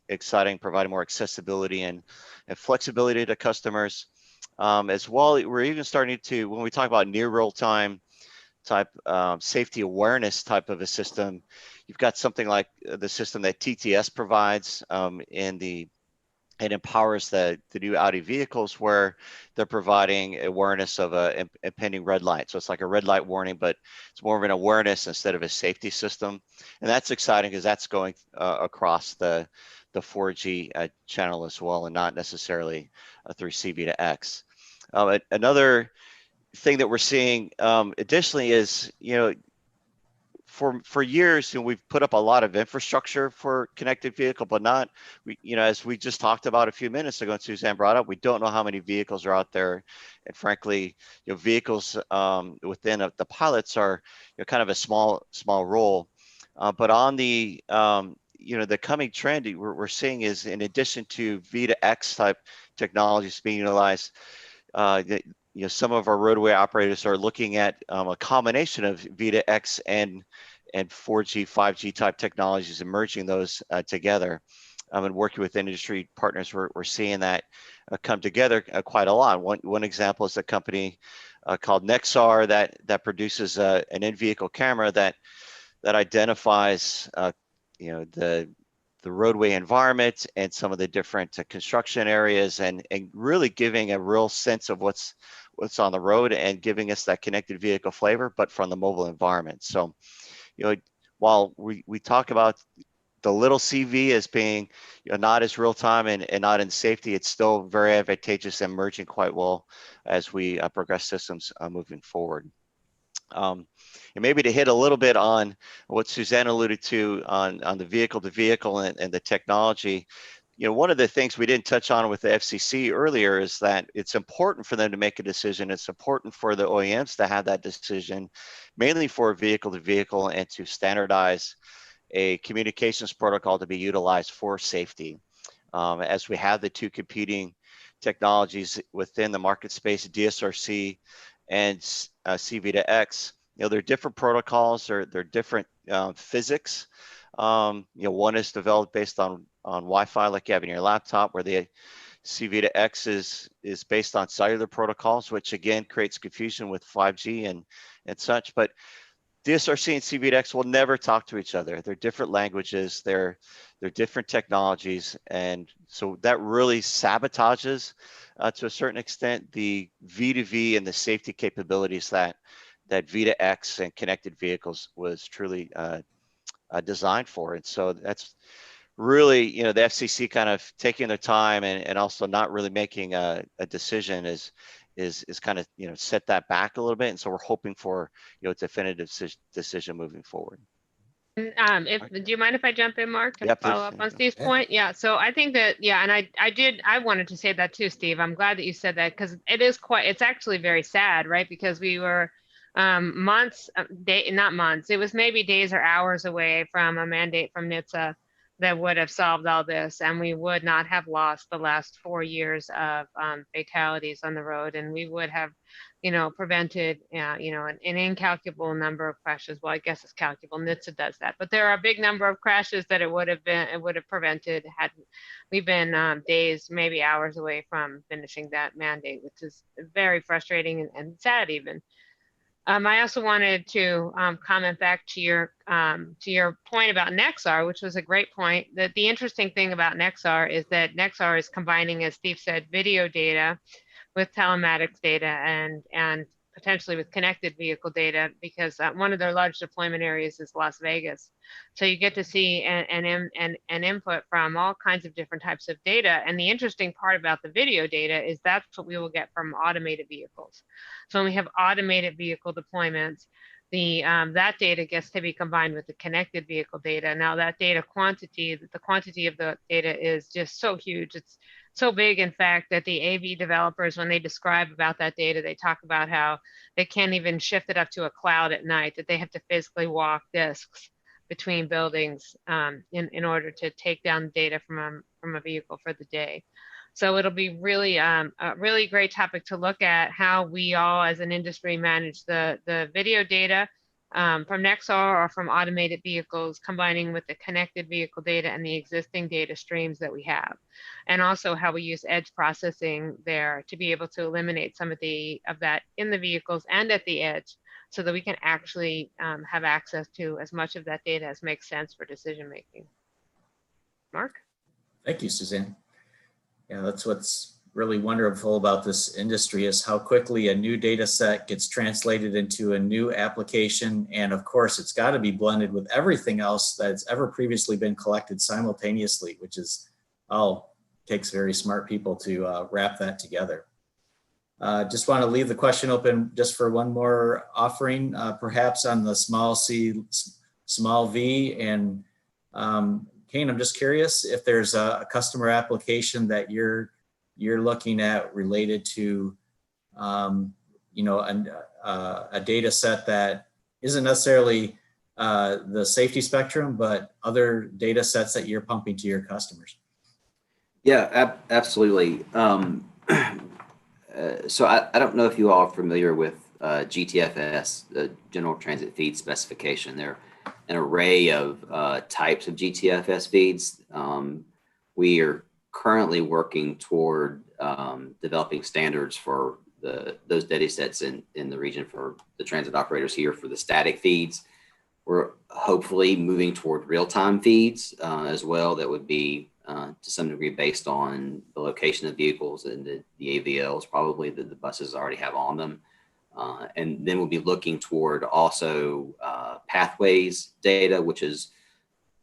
exciting, providing more accessibility and flexibility to customers. As well, we're even starting to, when we talk about near real-time type safety awareness type of a system, you've got something like the system that TTS provides it empowers the new Audi vehicles where they're providing awareness of a impending red light. So it's like a red light warning, but it's more of an awareness instead of a safety system. And that's exciting because that's going across the 4G channel as well, and not necessarily through C-V2X. Another thing that we're seeing additionally is, for years, we've put up a lot of infrastructure for connected vehicle, but not, as we just talked about a few minutes ago, and Suzanne brought up, we don't know how many vehicles are out there. And frankly, vehicles within the pilots are kind of a small role. But on the, the coming trend we're seeing is, in addition to V2X type technologies being utilized, some of our roadway operators are looking at a combination of V2X and 4G, 5G type technologies, merging those together, and working with industry partners. We're seeing that come together quite a lot. One example is a company called Nexar that produces an in-vehicle camera that identifies the roadway environment and some of the different construction areas, and really giving a real sense of what's on the road and giving us that connected vehicle flavor, but from the mobile environment. So, while we talk about the little CV as being not as real time and not in safety, it's still very advantageous and merging quite well as we progress systems moving forward. And maybe to hit a little bit on what Suzanne alluded to on the vehicle to vehicle and the technology, one of the things we didn't touch on with the FCC earlier is that it's important for them to make a decision. It's important for the OEMs to have that decision, mainly for vehicle to vehicle, and to standardize a communications protocol to be utilized for safety. As we have the two competing technologies within the market space, DSRC and C-V2X, they're different protocols, they're different physics. One is developed based on Wi-Fi, like you have in your laptop, where the C-V2X is based on cellular protocols, which again creates confusion with 5G and such. But DSRC and C-V2X will never talk to each other. They're different languages, they're different technologies, and so that really sabotages to a certain extent the V2V and the safety capabilities that V2X and connected vehicles was truly designed for. And so that's really, the FCC kind of taking their time and also not really making a decision is kind of, set that back a little bit. And so we're hoping for, a definitive decision moving forward. Do you mind if I jump in, Mark, to follow up on Steve's Yeah. point? Yeah. So I think that, and I wanted to say that too, Steve. I'm glad that you said that, because it's actually very sad, right? Because we were not months, it was maybe days or hours away from a mandate from NHTSA that would have solved all this, and we would not have lost the last 4 years of fatalities on the road, and we would have, prevented, an incalculable number of crashes. Well, I guess it's calculable. NHTSA does that, but there are a big number of crashes that it would have prevented had we been days, maybe hours away from finishing that mandate, which is very frustrating and sad even. I also wanted to comment back to your point about Nexar, which was a great point. That the interesting thing about Nexar is that Nexar is combining, as Steve said, video data with telematics data and potentially with connected vehicle data, because one of their large deployment areas is Las Vegas. So you get to see an input from all kinds of different types of data. And the interesting part about the video data is that's what we will get from automated vehicles. So when we have automated vehicle deployments, that data gets to be combined with the connected vehicle data. Now that data quantity, the quantity of the data is just so huge. It's so big, in fact, that the AV developers, when they describe about that data, they talk about how they can't even shift it up to a cloud at night, that they have to physically walk disks between buildings in order to take down data from a vehicle for the day. So it'll be really a really great topic to look at, how we all as an industry manage the video data from Nexar or from automated vehicles, combining with the connected vehicle data and the existing data streams that we have. And also how we use edge processing there to be able to eliminate some of that in the vehicles and at the edge, so that we can actually have access to as much of that data as makes sense for decision making. Mark? Thank you, Suzanne. Yeah, that's what's really wonderful about this industry, is how quickly a new data set gets translated into a new application. And of course, it's got to be blended with everything else that's ever previously been collected simultaneously, which is takes very smart people to wrap that together. Just want to leave the question open just for one more offering, perhaps on the small c, small v. And Kane, I'm just curious if there's a customer application that you're looking at related to, you know, a data set that isn't necessarily the safety spectrum, but other data sets that you're pumping to your customers. Yeah, absolutely. So I don't know if you all are familiar with GTFS, the General Transit Feed Specification. There are an array of types of GTFS feeds. We are currently working toward developing standards for those data sets in the region for the transit operators here for the static feeds. We're hopefully moving toward real-time feeds as well. That would be to some degree based on the location of vehicles and the AVLs probably that the buses already have on them. And then we'll be looking toward also pathways data, which is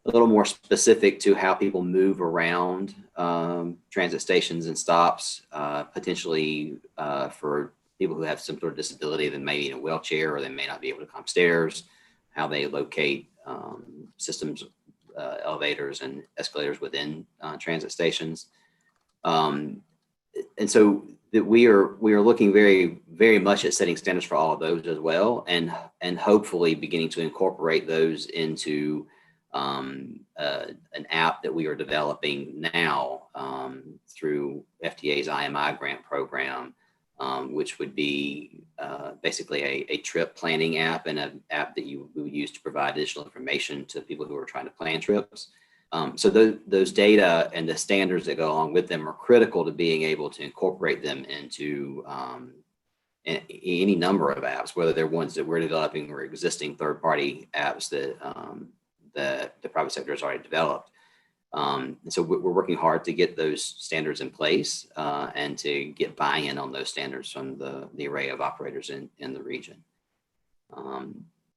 a little more specific to how people move around transit stations and stops, potentially for people who have some sort of disability that may be in a wheelchair or they may not be able to climb stairs, how they locate systems, elevators and escalators within transit stations. And so that we are looking very, very much at setting standards for all of those as well, and hopefully beginning to incorporate those into an app that we are developing now through FDA's IMI grant program, which would be basically a trip planning app and an app that you would use to provide additional information to people who are trying to plan trips. So those data and the standards that go along with them are critical to being able to incorporate them into any number of apps, whether they're ones that we're developing or existing third-party apps that the private sector has already developed. And so we're working hard to get those standards in place and to get buy-in on those standards from the array of operators in the region.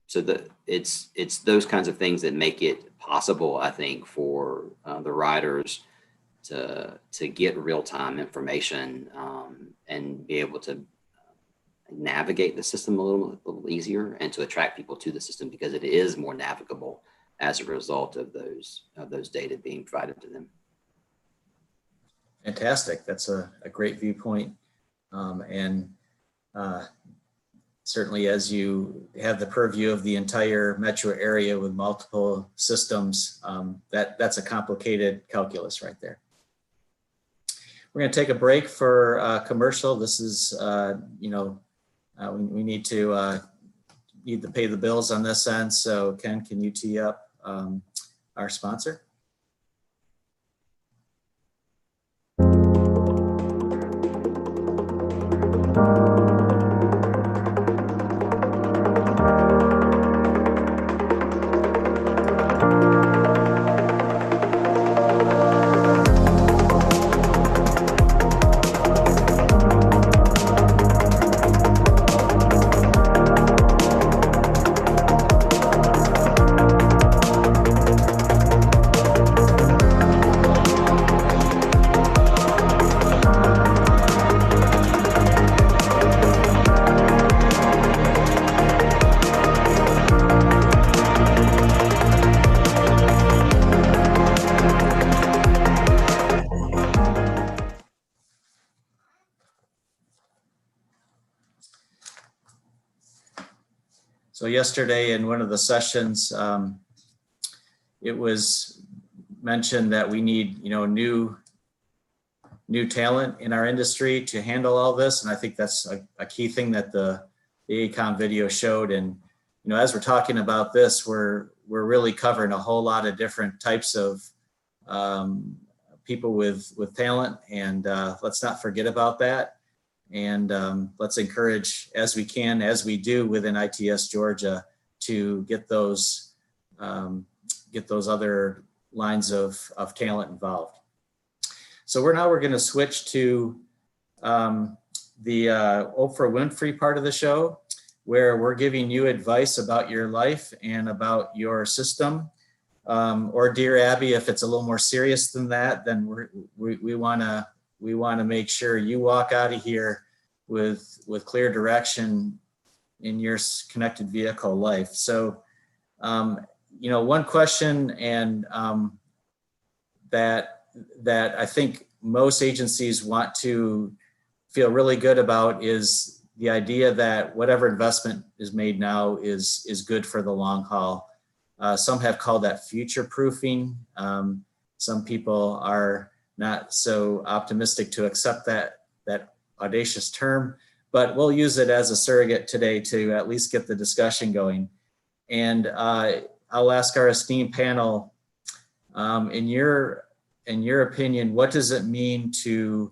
So it's those kinds of things that make it possible, I think, for the riders to get real-time information and be able to navigate the system a little easier and to attract people to the system because it is more navigable as a result of those data being provided to them. Fantastic. That's a great viewpoint. Certainly as you have the purview of the entire metro area with multiple systems, that's a complicated calculus right there. We're going to take a break for commercial. This is, we need to pay the bills on this end. So Ken, can you tee up our sponsor? So yesterday in one of the sessions, it was mentioned that we need, new talent in our industry to handle all this. And I think that's a key thing that the AECOM video showed. And, as we're talking about this, we're really covering a whole lot of different types of people with talent. And let's not forget about that. And let's encourage, as we can, as we do within ITS Georgia, to get those other lines of talent involved. So we're going to switch to the Oprah Winfrey part of the show, where we're giving you advice about your life and about your system. Or Dear Abby, if it's a little more serious than that, then we want to make sure you walk out of here with clear direction in your connected vehicle life. So, one question and that I think most agencies want to feel really good about is the idea that whatever investment is made now is good for the long haul. Some have called that future proofing. Some people are not so optimistic to accept that audacious term, but we'll use it as a surrogate today to at least get the discussion going. And I'll ask our esteemed panel, in your opinion, what does it mean to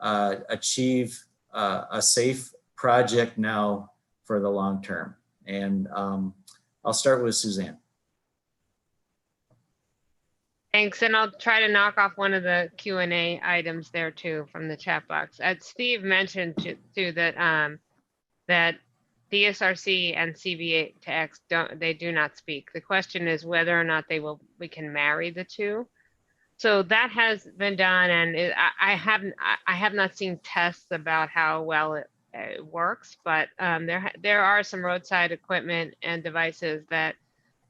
achieve a safe project now for the long term? And I'll start with Suzanne. Thanks, and I'll try to knock off one of the Q&A items there too from the chat box. As Steve mentioned too that that DSRC and CB8-X do not speak. The question is whether or not we can marry the two. So that has been done, and I have not seen tests about how well it works, but there are some roadside equipment and devices that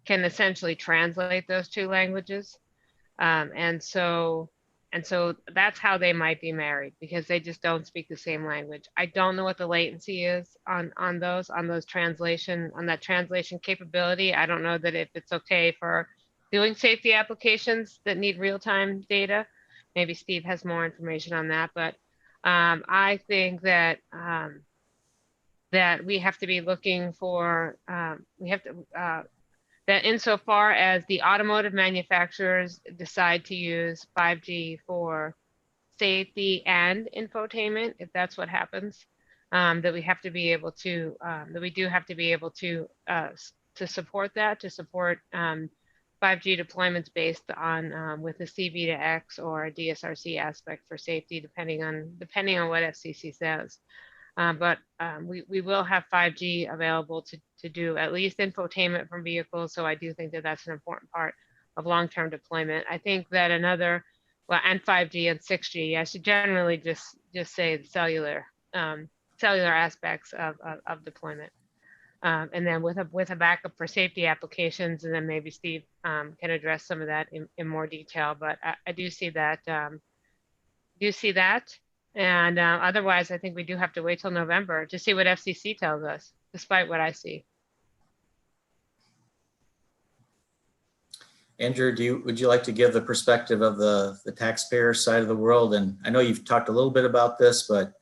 can essentially translate those two languages. And so that's how they might be married, because they just don't speak the same language. I don't know what the latency is on that translation capability. I don't know that if it's okay for doing safety applications that need real-time data. Maybe Steve has more information on that, but I think that that we have to be looking for that insofar as the automotive manufacturers decide to use 5G for safety and infotainment, if that's what happens, that we have to be able to, that we do have to be able to support that, to support 5G deployments based on with a C-V2X or a DSRC aspect for safety, depending on what FCC says. But we will have 5G available to do at least infotainment from vehicles. So I do think that that's an important part of long-term deployment. I think that and 5G and 6G, I should generally just say the cellular aspects of deployment. And then with a backup for safety applications, and then maybe Steve can address some of that in more detail. But I do see that. And otherwise, I think we do have to wait till November to see what FCC tells us, despite what I see. Andrew, would you like to give the perspective of the taxpayer side of the world? And I know you've talked a little bit about this, but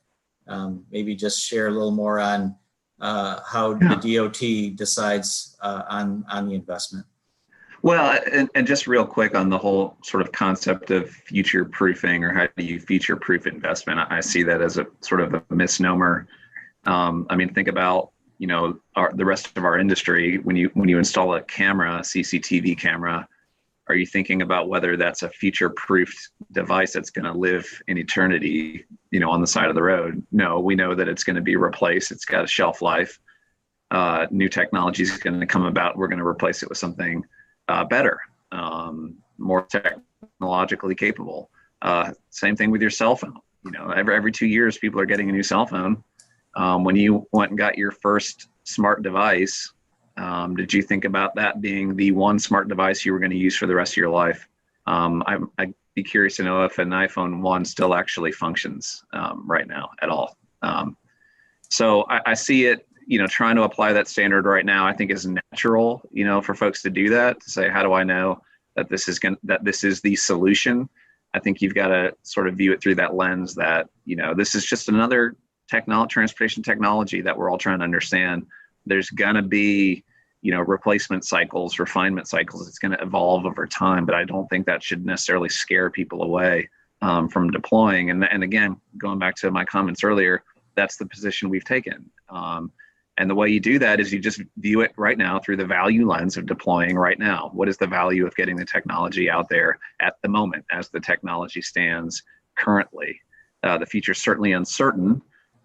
maybe just share a little more on how the DOT decides on the investment. Well, and just real quick on the whole sort of concept of future proofing, or how do you future proof investment? I see that as a sort of a misnomer. I mean, think about, the rest of our industry. When you install a camera, a CCTV camera, are you thinking about whether that's a future proofed device that's going to live in eternity, on the side of the road? No, we know that it's going to be replaced. It's got a shelf life. New technology is going to come about. We're going to replace it with something better, more technologically capable. Same thing with your cell phone. Every 2 years, people are getting a new cell phone. When you went and got your first smart device, did you think about that being the one smart device you were going to use for the rest of your life? I'd be curious to know if an iPhone 1 still actually functions right now at all. So I see it, trying to apply that standard right now, I think is natural, for folks to do that, to say, how do I know that this is the solution? I think you've got to sort of view it through that lens that, this is just another transportation technology that we're all trying to understand. There's gonna be, replacement cycles, refinement cycles. It's gonna evolve over time, but I don't think that should necessarily scare people away from deploying. And again, going back to my comments earlier, that's the position we've taken. And the way you do that is you just view it right now through the value lens of deploying right now. What is the value of getting the technology out there at the moment as the technology stands currently? The future's certainly uncertain,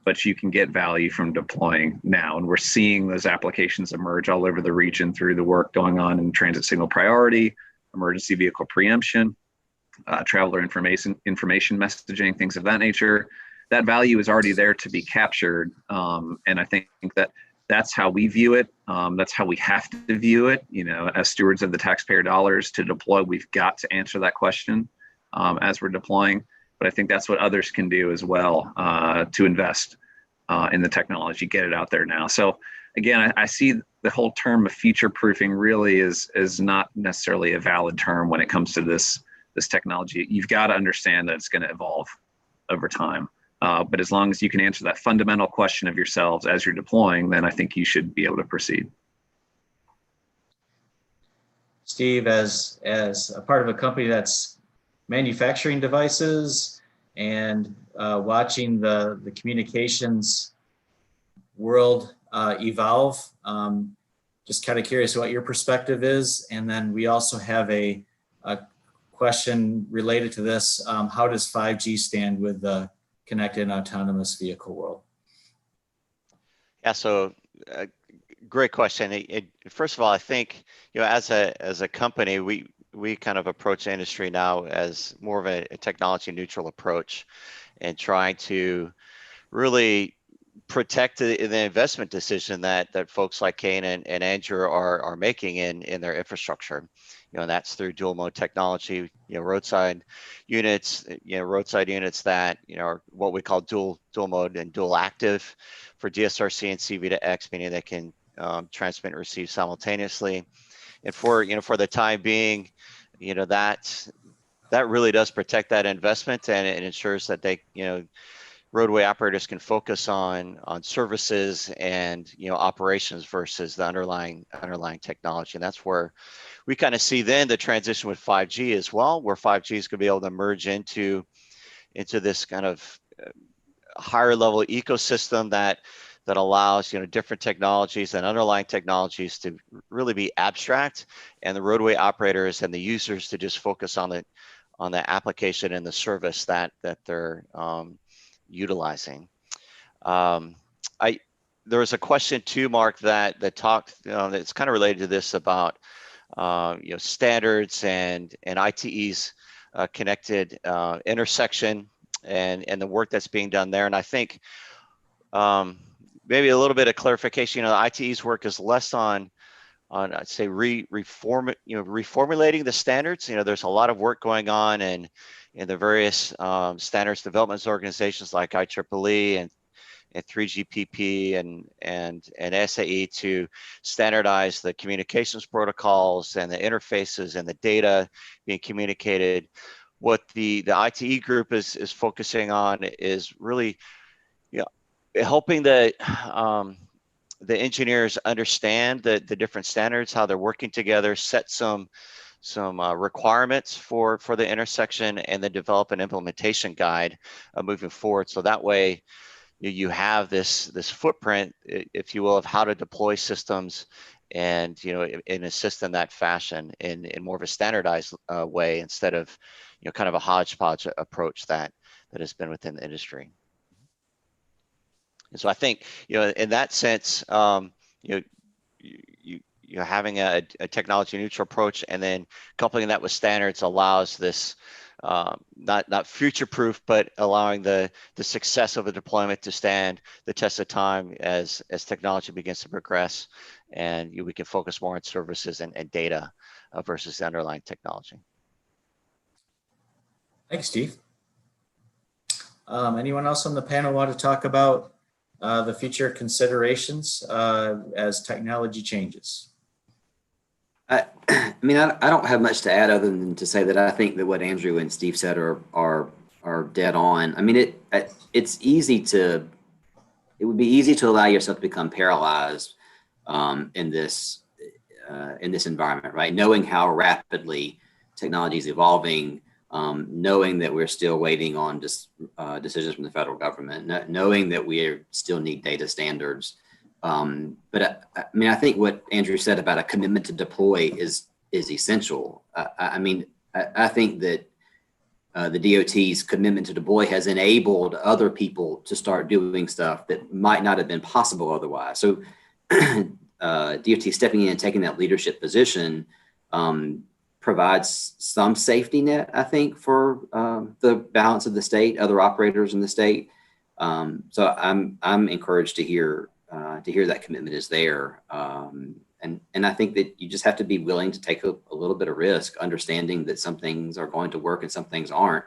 but you can get value from deploying now. And we're seeing those applications emerge all over the region through the work going on in transit signal priority, emergency vehicle preemption, traveler information messaging, things of that nature. That value is already there to be captured. And I think that that's how we view it. That's how we have to view it. As stewards of the taxpayer dollars to deploy, we've got to answer that question as we're deploying. But I think that's what others can do as well, to invest in the technology, get it out there now. So again, I see the whole term of future proofing really is not necessarily a valid term when it comes to this technology. You've got to understand that it's going to evolve over time. But as long as you can answer that fundamental question of yourselves as you're deploying, then I think you should be able to proceed. Steve, as a part of a company that's manufacturing devices and watching the communications world evolve, just kind of curious what your perspective is. And then we also have a question related to this. How does 5G stand with the connected and autonomous vehicle world? Yeah, so great question. First of all, I think, as a company, we kind of approach the industry now as more of a technology neutral approach and trying to really protect the investment decision that folks like Cain and Andrew are making in their infrastructure. And that's through dual mode technology, roadside units, that, are what we call dual mode and dual active for DSRC and C-V2X, meaning they can transmit and receive simultaneously. And for the time being, that really does protect that investment, and it ensures that they, roadway operators can focus on services and operations versus the underlying technology. And that's where we kind of see then the transition with 5G as well, where 5G is going to be able to merge into this kind of higher level ecosystem that allows different technologies and underlying technologies to really be abstract, and the roadway operators and the users to just focus on the application and the service that they're utilizing. There was a question too, Mark, that talked, that's kind of related to this about standards and ITE's connected intersection and the work that's being done there. And I think maybe a little bit of clarification. The ITE's work is less on I'd say reformulating the standards. There's a lot of work going on in the various standards development organizations like IEEE and 3GPP and SAE to standardize the communications protocols and the interfaces and the data being communicated. What the ITE group is focusing on is really, helping the engineers understand the different standards, how they're working together, set some requirements for the intersection, and then develop an implementation guide moving forward. So that way you have this footprint, if you will, of how to deploy systems and, and assist in that fashion in more of a standardized way, instead of, kind of a hodgepodge approach that has been within the industry. And so I think, in that sense, you're having a technology neutral approach, and then coupling that with standards allows this not future proof, but allowing the success of a deployment to stand the test of time as technology begins to progress, and we can focus more on services and data versus the underlying technology. Thanks, Steve. Anyone else on the panel want to talk about the future considerations as technology changes? I mean, I don't have much to add other than to say that I think that what Andrew and Steve said are dead on. I mean, it would be easy to allow yourself to become paralyzed in this environment, right? Knowing how rapidly technology is evolving, knowing that we're still waiting on decisions from the federal government, knowing that we still need data standards. But I mean, I think what Andrew said about a commitment to deploy is essential. I mean, I think that the DOT's commitment to deploy has enabled other people to start doing stuff that might not have been possible otherwise. So DOT stepping in and taking that leadership position provides some safety net, I think, for the balance of the state, other operators in the state. So I'm encouraged to hear that commitment is there. And I think that you just have to be willing to take a little bit of risk, understanding that some things are going to work and some things aren't.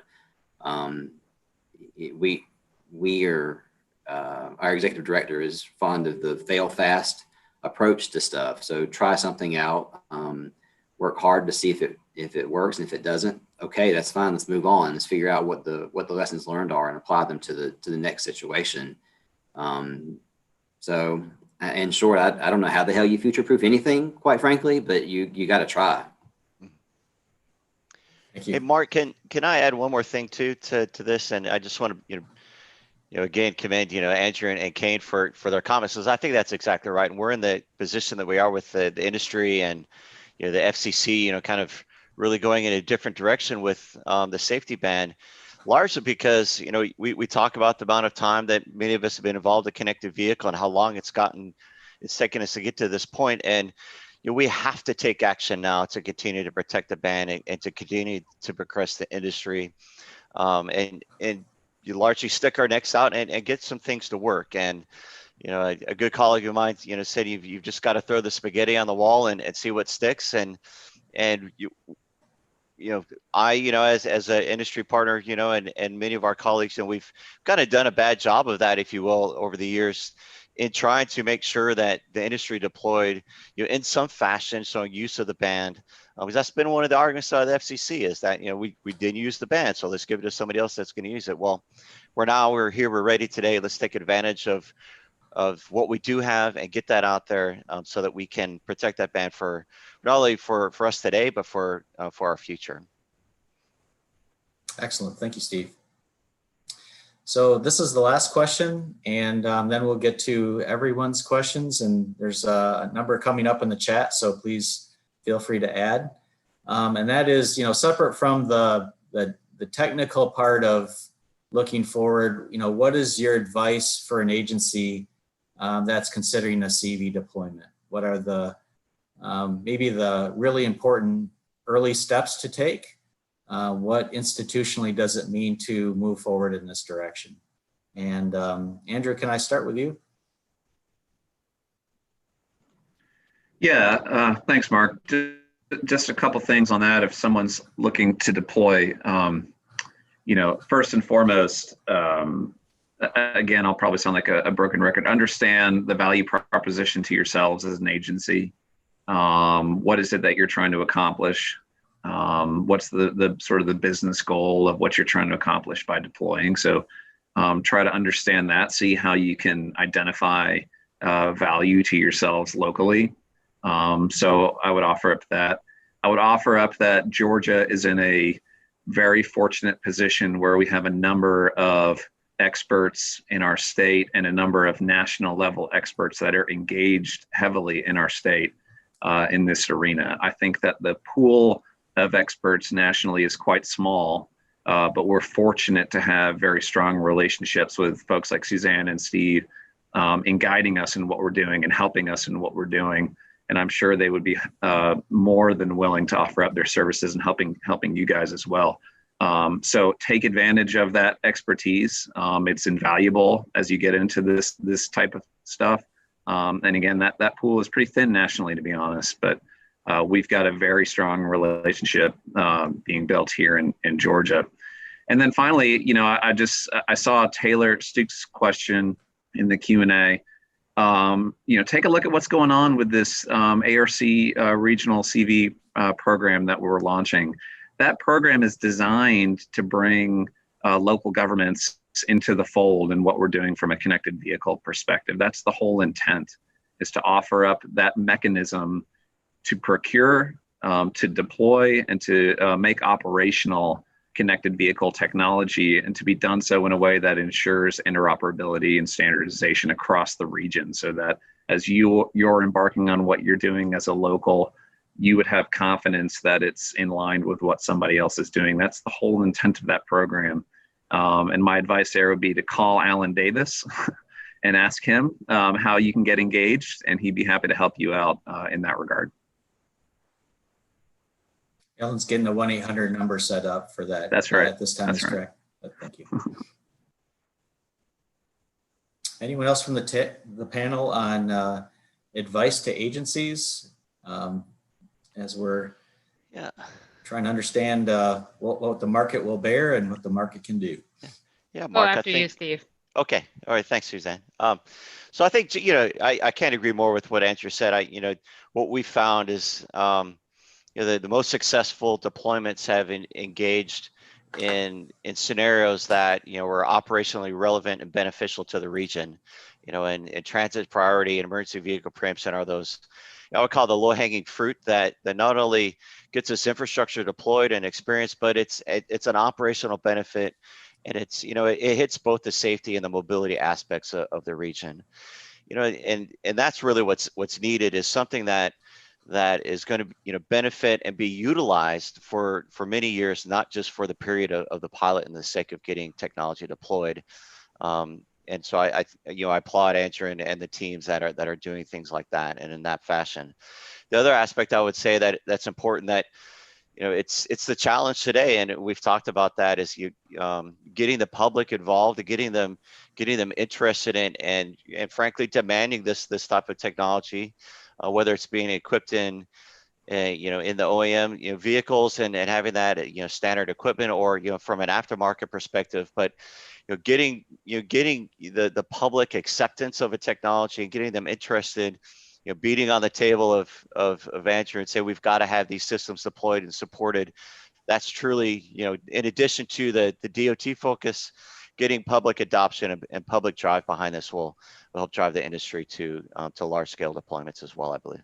Our executive director is fond of the fail fast approach to stuff. So try something out, work hard to see if it works, and if it doesn't, okay, that's fine. Let's move on. Let's figure out what the lessons learned are and apply them to the next situation. So, in short, I don't know how the hell you future-proof anything, quite frankly, but you got to try. Thank you. Hey, Marc, can I add one more thing too to this? And I just want to again commend Andrew and Cain for their comments, because I think that's exactly right. And we're in the position that we are with the industry and the FCC, kind of really going in a different direction with the safety ban. Largely because, we talk about the amount of time that many of us have been involved in a connected vehicle and how long it's taken us to get to this point. And, we have to take action now to continue to protect the ban and to continue to progress the industry. And you largely stick our necks out and get some things to work. And, a good colleague of mine, said you've just got to throw the spaghetti on the wall and see what sticks. And I, as an industry partner, and many of our colleagues, we've kind of done a bad job of that, if you will, over the years in trying to make sure that the industry deployed, in some fashion, showing use of the ban. Because that's been one of the arguments of the FCC is that, we didn't use the ban, so let's give it to somebody else that's going to use it. Well, we're here, we're ready today. Let's take advantage of what we do have and get that out there so that we can protect that ban for not only for us today, but for our future. Excellent. Thank you, Steve. So this is the last question, and then we'll get to everyone's questions. And there's a number coming up in the chat, so please feel free to add. And that is, separate from the technical part of looking forward, what is your advice for an agency that's considering a CV deployment? What are the maybe the really important early steps to take? What institutionally does it mean to move forward in this direction? And Andrew, can I start with you? Yeah, thanks, Marc. Just a couple things on that. If someone's looking to deploy, first and foremost, again, I'll probably sound like a broken record. Understand the value proposition to yourselves as an agency. What is it that you're trying to accomplish? What's the sort of the business goal of what you're trying to accomplish by deploying? So try to understand that, see how you can identify value to yourselves locally. So I would offer up that. I would offer up that Georgia is in a very fortunate position where we have a number of experts in our state and a number of national level experts that are engaged heavily in our state in this arena. I think that the pool of experts nationally is quite small, but we're fortunate to have very strong relationships with folks like Suzanne and Steve in guiding us in what we're doing and helping us in what we're doing. And I'm sure they would be more than willing to offer up their services and helping you guys as well. So take advantage of that expertise. It's invaluable as you get into this type of stuff. And again, that pool is pretty thin nationally, to be honest, but we've got a very strong relationship being built here in Georgia. And then finally, I saw Taylor Stukes' question in the Q&A. Take a look at what's going on with this ARC regional CV program that we're launching. That program is designed to bring local governments into the fold and what we're doing from a connected vehicle perspective. That's the whole intent, is to offer up that mechanism to procure, to deploy, and to make operational connected vehicle technology, and to be done so in a way that ensures interoperability and standardization across the region, so that as you're embarking on what you're doing as a local, you would have confidence that it's in line with what somebody else is doing. That's the whole intent of that program. And my advice there would be to call Alan Davis and ask him how you can get engaged, and he'd be happy to help you out in that regard. Alan's getting a 1-800 number set up for that. That's right. At this time. That's is right. correct. But thank you. Anyone else from the panel on advice to agencies as we're trying to understand what the market will bear and what the market can do? Yeah, Mark. After you, Steve. Okay. All right. Thanks, Suzanne. So I think, I can't agree more with what Andrew said. What we found is, the most successful deployments have engaged in scenarios that, were operationally relevant and beneficial to the region, and transit priority and emergency vehicle preemption are those, I would call the low hanging fruit that not only gets us infrastructure deployed and experience, but it's an operational benefit. And it's, it hits both the safety and the mobility aspects of the region, and that's really what's needed, is something that is going to benefit and be utilized for many years, not just for the period of the pilot and the sake of getting technology deployed. And so I applaud Andrew and the teams that are doing things like that and in that fashion. The other aspect I would say that's important, that it's the challenge today, and we've talked about that, is getting the public involved, getting them interested in and frankly demanding this type of technology. Whether it's being equipped in the OEM vehicles and having that standard equipment, or from an aftermarket perspective, but getting the public acceptance of a technology and getting them interested, beating on the table of Andrew and say we've got to have these systems deployed and supported. That's truly, in addition to the DOT focus, getting public adoption and public drive behind this will help drive the industry to large scale deployments as well, I believe.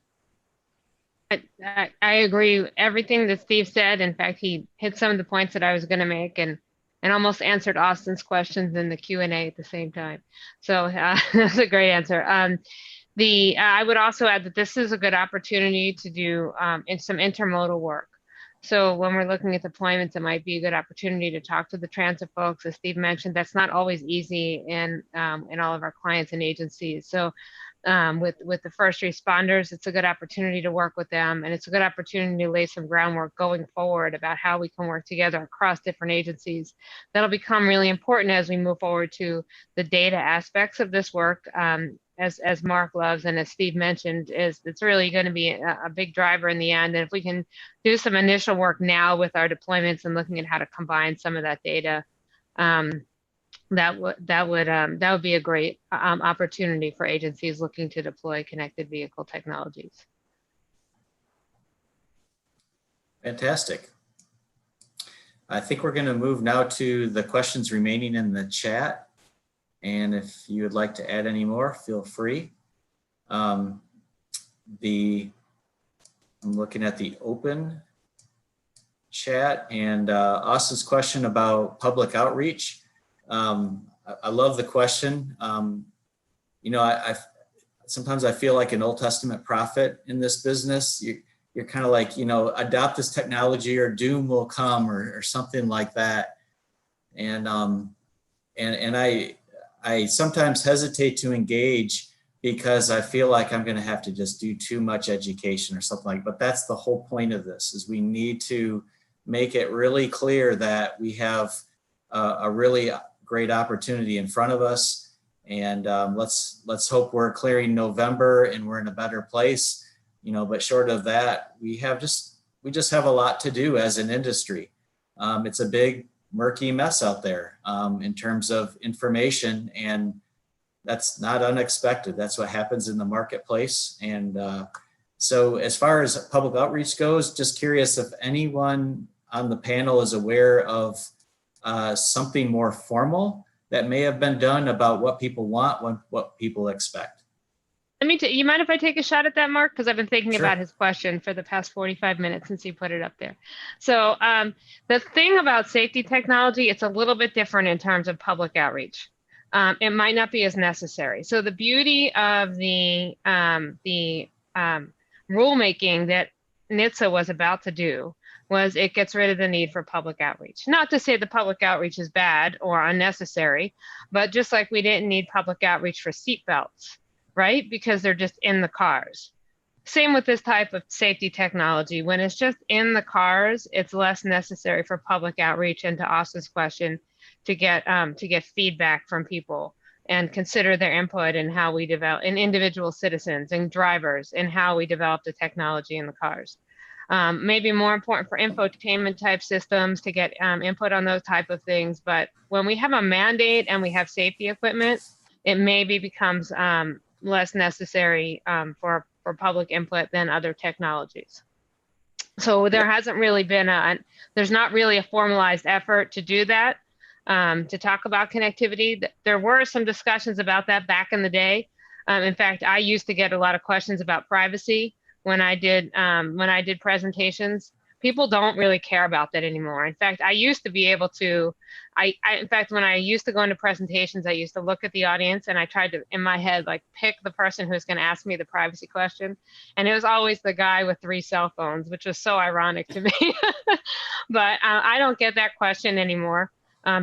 I agree with everything that Steve said. In fact, he hit some of the points that I was going to make and almost answered Austin's questions in the Q&A at the same time. So that's a great answer. I would also add that this is a good opportunity to do some intermodal work. So when we're looking at deployments, it might be a good opportunity to talk to the transit folks. As Steve mentioned, that's not always easy in all of our clients and agencies. So with the first responders, it's a good opportunity to work with them, and it's a good opportunity to lay some groundwork going forward about how we can work together across different agencies. That'll become really important as we move forward to the data aspects of this work. As Marc loves, and as Steve mentioned, it's really going to be a big driver in the end. And if we can do some initial work now with our deployments and looking at how to combine some of that data, that would be a great opportunity for agencies looking to deploy connected vehicle technologies. Fantastic. I think we're going to move now to the questions remaining in the chat. And if you would like to add any more, feel free. I'm looking at the open chat, and Austin's question about public outreach. I love the question. Sometimes I feel like an Old Testament prophet in this business. You're kind of like, adopt this technology or doom will come, or something like that. And I sometimes hesitate to engage because I feel like I'm going to have to just do too much education or something like, but that's the whole point of this, is we need to make it really clear that we have a really great opportunity in front of us. And let's hope we're clearing November and we're in a better place, but short of that, we just have a lot to do as an industry. It's a big, murky mess out there in terms of information, and that's not unexpected. That's what happens in the marketplace. And so as far as public outreach goes, just curious if anyone on the panel is aware of something more formal that may have been done about what people want, what people expect. You mind if I take a shot at that, Mark? Because I've been thinking Sure. about his question for the past 45 minutes since he put it up there. So the thing about safety technology, it's a little bit different in terms of public outreach. It might not be as necessary. So the beauty of the rulemaking that NHTSA was about to do was it gets rid of the need for public outreach. Not to say the public outreach is bad or unnecessary, but just like we didn't need public outreach for seatbelts, right? Because they're just in the cars. Same with this type of safety technology. When it's just in the cars, it's less necessary for public outreach and to Austin's question, to get feedback from people and consider their input in how we develop, in individual citizens and drivers, and how we develop the technology in the cars. Maybe more important for infotainment type systems to get input on those type of things. But when we have a mandate and we have safety equipment, it maybe becomes less necessary for public input than other technologies. So there hasn't really been there's not really a formalized effort to do that, to talk about connectivity. There were some discussions about that back in the day. In fact, I used to get a lot of questions about privacy when I did presentations. People don't really care about that anymore. In fact, I used to be able to, in fact, when I used to go into presentations, I used to look at the audience and I tried to, in my head, like pick the person who's going to ask me the privacy question. And it was always the guy with 3 cell phones, which was so ironic to me. But I don't get that question anymore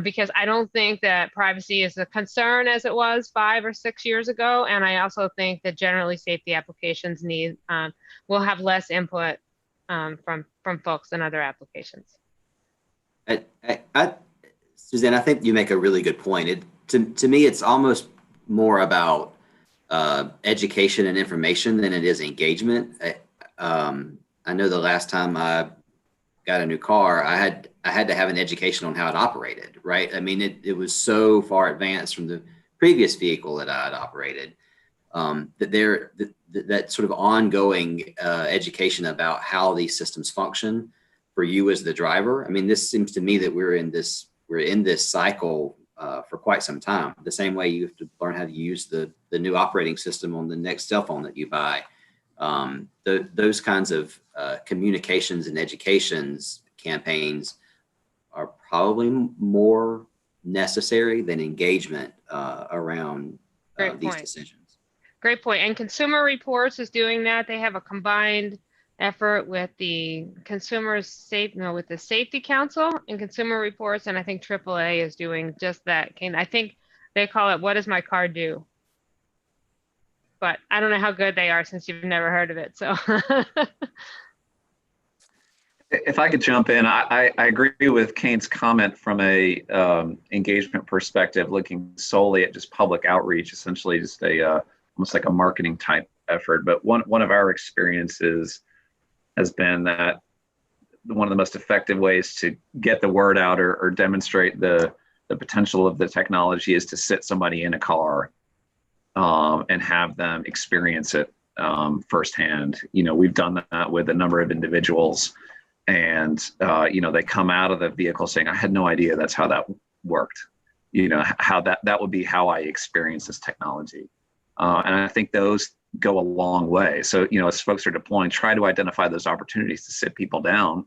because I don't think that privacy is a concern as it was 5 or 6 years ago. And I also think that generally safety applications will have less input from folks than other applications. Suzanne, I think you make a really good point. To me, it's almost more about education and information than it is engagement. I know the last time I got a new car, I had to have an education on how it operated, right? I mean, it was so far advanced from the previous vehicle that I had operated. That sort of ongoing education about how these systems function for you as the driver. I mean, this seems to me that we're in this cycle for quite some time. The same way you have to learn how to use the new operating system on the next cell phone that you buy. Those kinds of communications and educations campaigns are probably more necessary than engagement around these decisions. Great point. And Consumer Reports is doing that. They have a combined effort with the with the Safety Council and Consumer Reports, and I think AAA is doing just that. I think they call it "What Does My Car Do?" But I don't know how good they are since you've never heard of it. So, if I could jump in, I agree with Kane's comment from a engagement perspective, looking solely at just public outreach, essentially just almost like a marketing type effort. But one of our experiences has been that one of the most effective ways to get the word out or demonstrate the potential of the technology is to sit somebody in a car and have them experience it firsthand. You know, we've done that with a number of individuals, and they come out of the vehicle saying, "I had no idea that's how that worked." You know, how that would be how I experience this technology. And I think those go a long way. So, as folks are deploying, try to identify those opportunities to sit people down,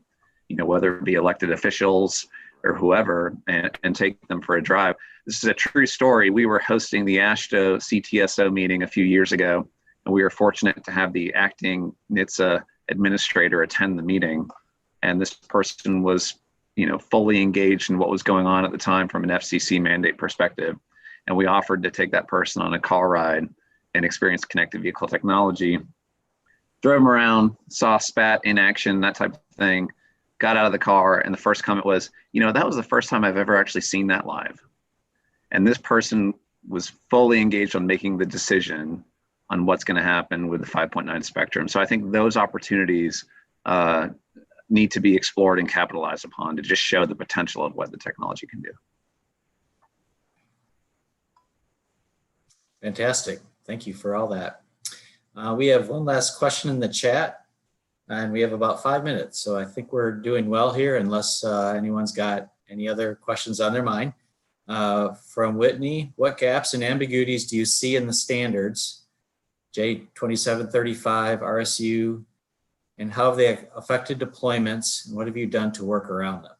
whether it be elected officials or whoever, and take them for a drive. This is a true story. We were hosting the AASHTO CTSO meeting a few years ago, and we were fortunate to have the acting NHTSA administrator attend the meeting. And this person was, fully engaged in what was going on at the time from an FCC mandate perspective. And we offered to take that person on a car ride and experience connected vehicle technology. Drove him around, saw SPAT in action, that type of thing, got out of the car, and the first comment was, that was the first time I've ever actually seen that live. And this person was fully engaged on making the decision on what's going to happen with the 5.9 spectrum. So I think those opportunities need to be explored and capitalized upon to just show the potential of what the technology can do. Fantastic. Thank you for all that. We have one last question in the chat, and we have about 5 minutes. So I think we're doing well here, unless anyone's got any other questions on their mind. From Whitney, what gaps and ambiguities do you see in the standards, J2735, RSU, and how have they affected deployments, and what have you done to work around them?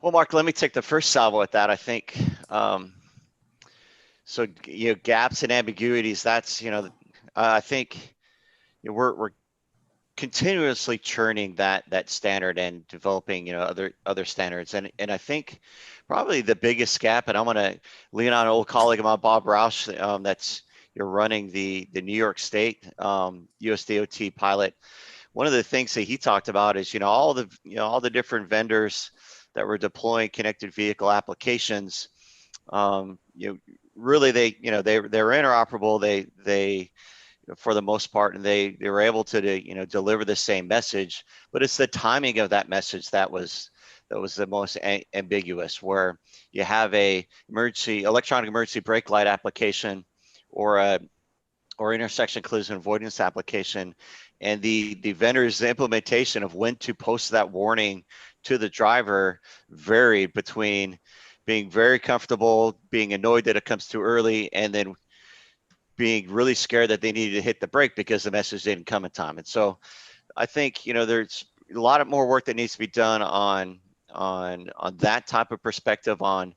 Well, Mark, let me take the first salvo at that. I think, so, gaps and ambiguities, that's, I think we're continuously churning that standard and developing, other standards. And I think probably the biggest gap, and I'm going to lean on an old colleague of mine, Bob Roush, that's running the New York State USDOT pilot. One of the things that he talked about is, all the different vendors that were deploying connected vehicle applications, really they're interoperable. They for the most part, and they were able to deliver the same message, but it's the timing of that message that was the most ambiguous, where you have a electronic emergency brake light application or intersection collision avoidance application, and the vendor's implementation of when to post that warning to the driver varied between being very comfortable, being annoyed that it comes too early, and then being really scared that they needed to hit the brake because the message didn't come in time. And so I think, there's a lot of more work that needs to be done on that type of perspective, on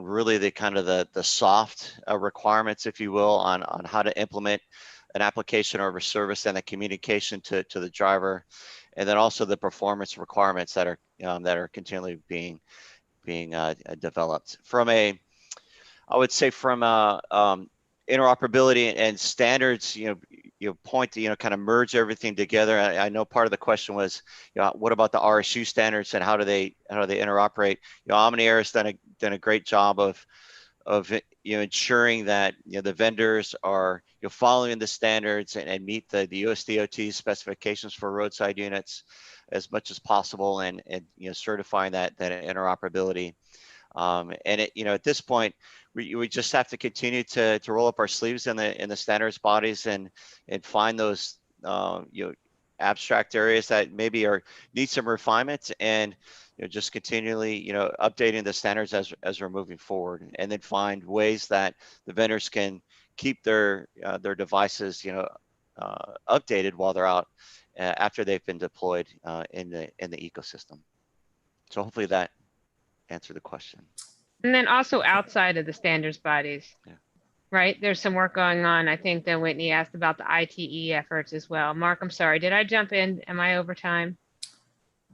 really the kind of the soft requirements, if you will, on how to implement an application or a service and the communication to the driver, and then also the performance requirements that are continually being developed. I would say from interoperability and standards, point to, kind of merge everything together. I know part of the question was, what about the RSU standards and how do they interoperate? Omni-Air has done a great job of ensuring that the vendors are following the standards and meet the USDOT specifications for roadside units as much as possible, and certifying that interoperability. And at this point, we just have to continue to roll up our sleeves in the standards bodies and find those abstract areas that maybe need some refinement, and just continually updating the standards as we're moving forward, and then find ways that the vendors can keep their devices updated while they're out after they've been deployed in the ecosystem. So hopefully that answered the question. And then also outside of the standards bodies, right? There's some work going on. I think that Whitney asked about the ITE efforts as well. Mark, I'm sorry, did I jump in? Am I over time?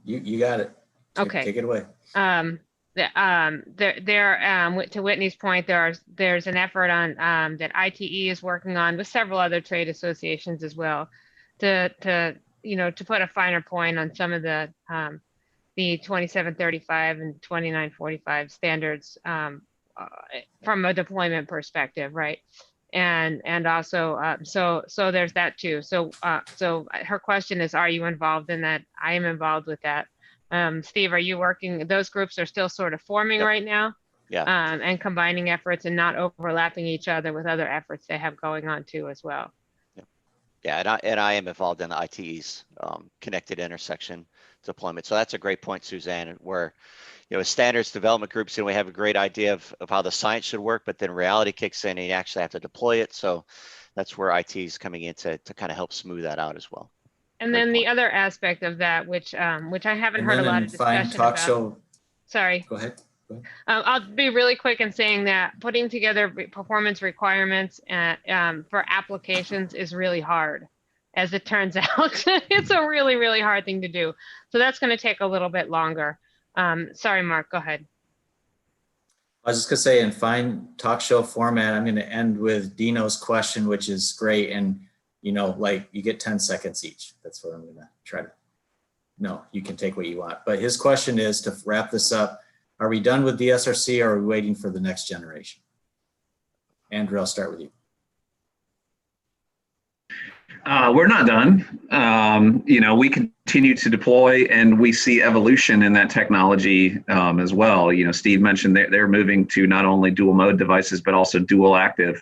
You got it. Okay. Take it away. To Whitney's point, there's an effort on that ITE is working on with several other trade associations as well to put a finer point on some of the 2735 and 2945 standards from a deployment perspective, right? And also so there's that too. So her question is, are you involved in that? I am involved with that. Steve, are you working? Those groups are still sort of forming right now, and combining efforts and not overlapping each other with other efforts they have going on too as well. Yeah, and I am involved in the ITE's connected intersection deployment. So that's a great point, Suzanne, where as standards development groups, we have a great idea of how the science should work, but then reality kicks in and you actually have to deploy it. So that's where IT is coming in to kind of help smooth that out as well. And then the other aspect of that, which I haven't heard a lot of discussion about. Sorry. Go ahead. I'll be really quick in saying that putting together performance requirements for applications is really hard. As it turns out, it's a really, really hard thing to do. So that's going to take a little bit longer. Sorry, Mark, go ahead. I was just going to say, in fine talk show format, I'm going to end with Dino's question, which is great. And, like you get 10 seconds each. That's what I'm going to try to. No, you can take what you want. But his question is, to wrap this up, are we done with DSRC or are we waiting for the next generation? Andrew, I'll start with you. We're not done. We continue continue to deploy, and we see evolution in that technology as well. You know, Steve mentioned they're moving to not only dual mode devices, but also dual active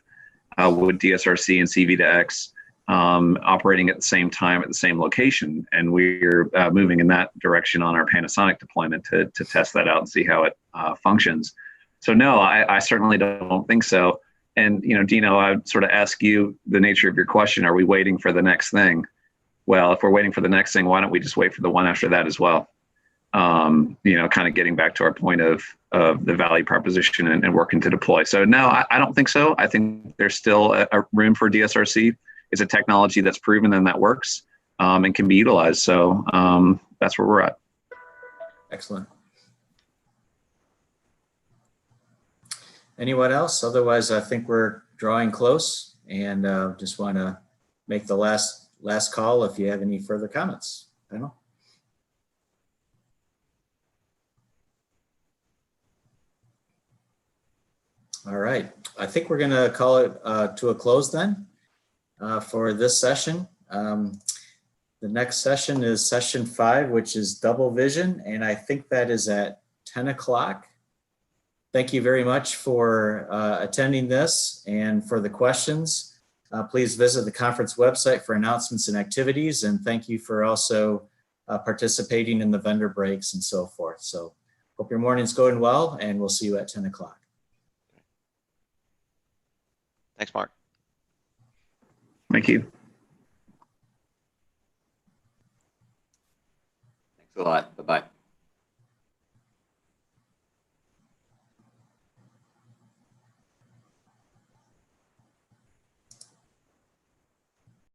with DSRC and CV2X operating at the same time at the same location. And we're moving in that direction on our Panasonic deployment to test that out and see how it functions. So no, I certainly don't think so. And, you know, Dino, I would sort of ask you the nature of your question. Are we waiting for the next thing? Well, if we're waiting for the next thing, why don't we just wait for the one after that as well? You know, kind of getting back to our point of the value proposition and working to deploy. So no, I don't think so. I think there's still a room for DSRC. It's a technology that's proven and that works and can be utilized. So that's where we're at. Excellent. Anyone else? Otherwise, I think we're drawing close, and just want to make the last call if you have any further comments. Panel? All right. I think we're going to call it to a close then for this session. The next session is session 5, which is double vision, and I think that is at 10 o'clock. Thank you very much for attending this and for the questions. Please visit the conference website for announcements and activities, and thank you for also participating in the vendor breaks and so forth. So hope your morning's going well, and we'll see you at 10 o'clock. Thanks, Mark. Thank you. Thanks a lot. Bye-bye.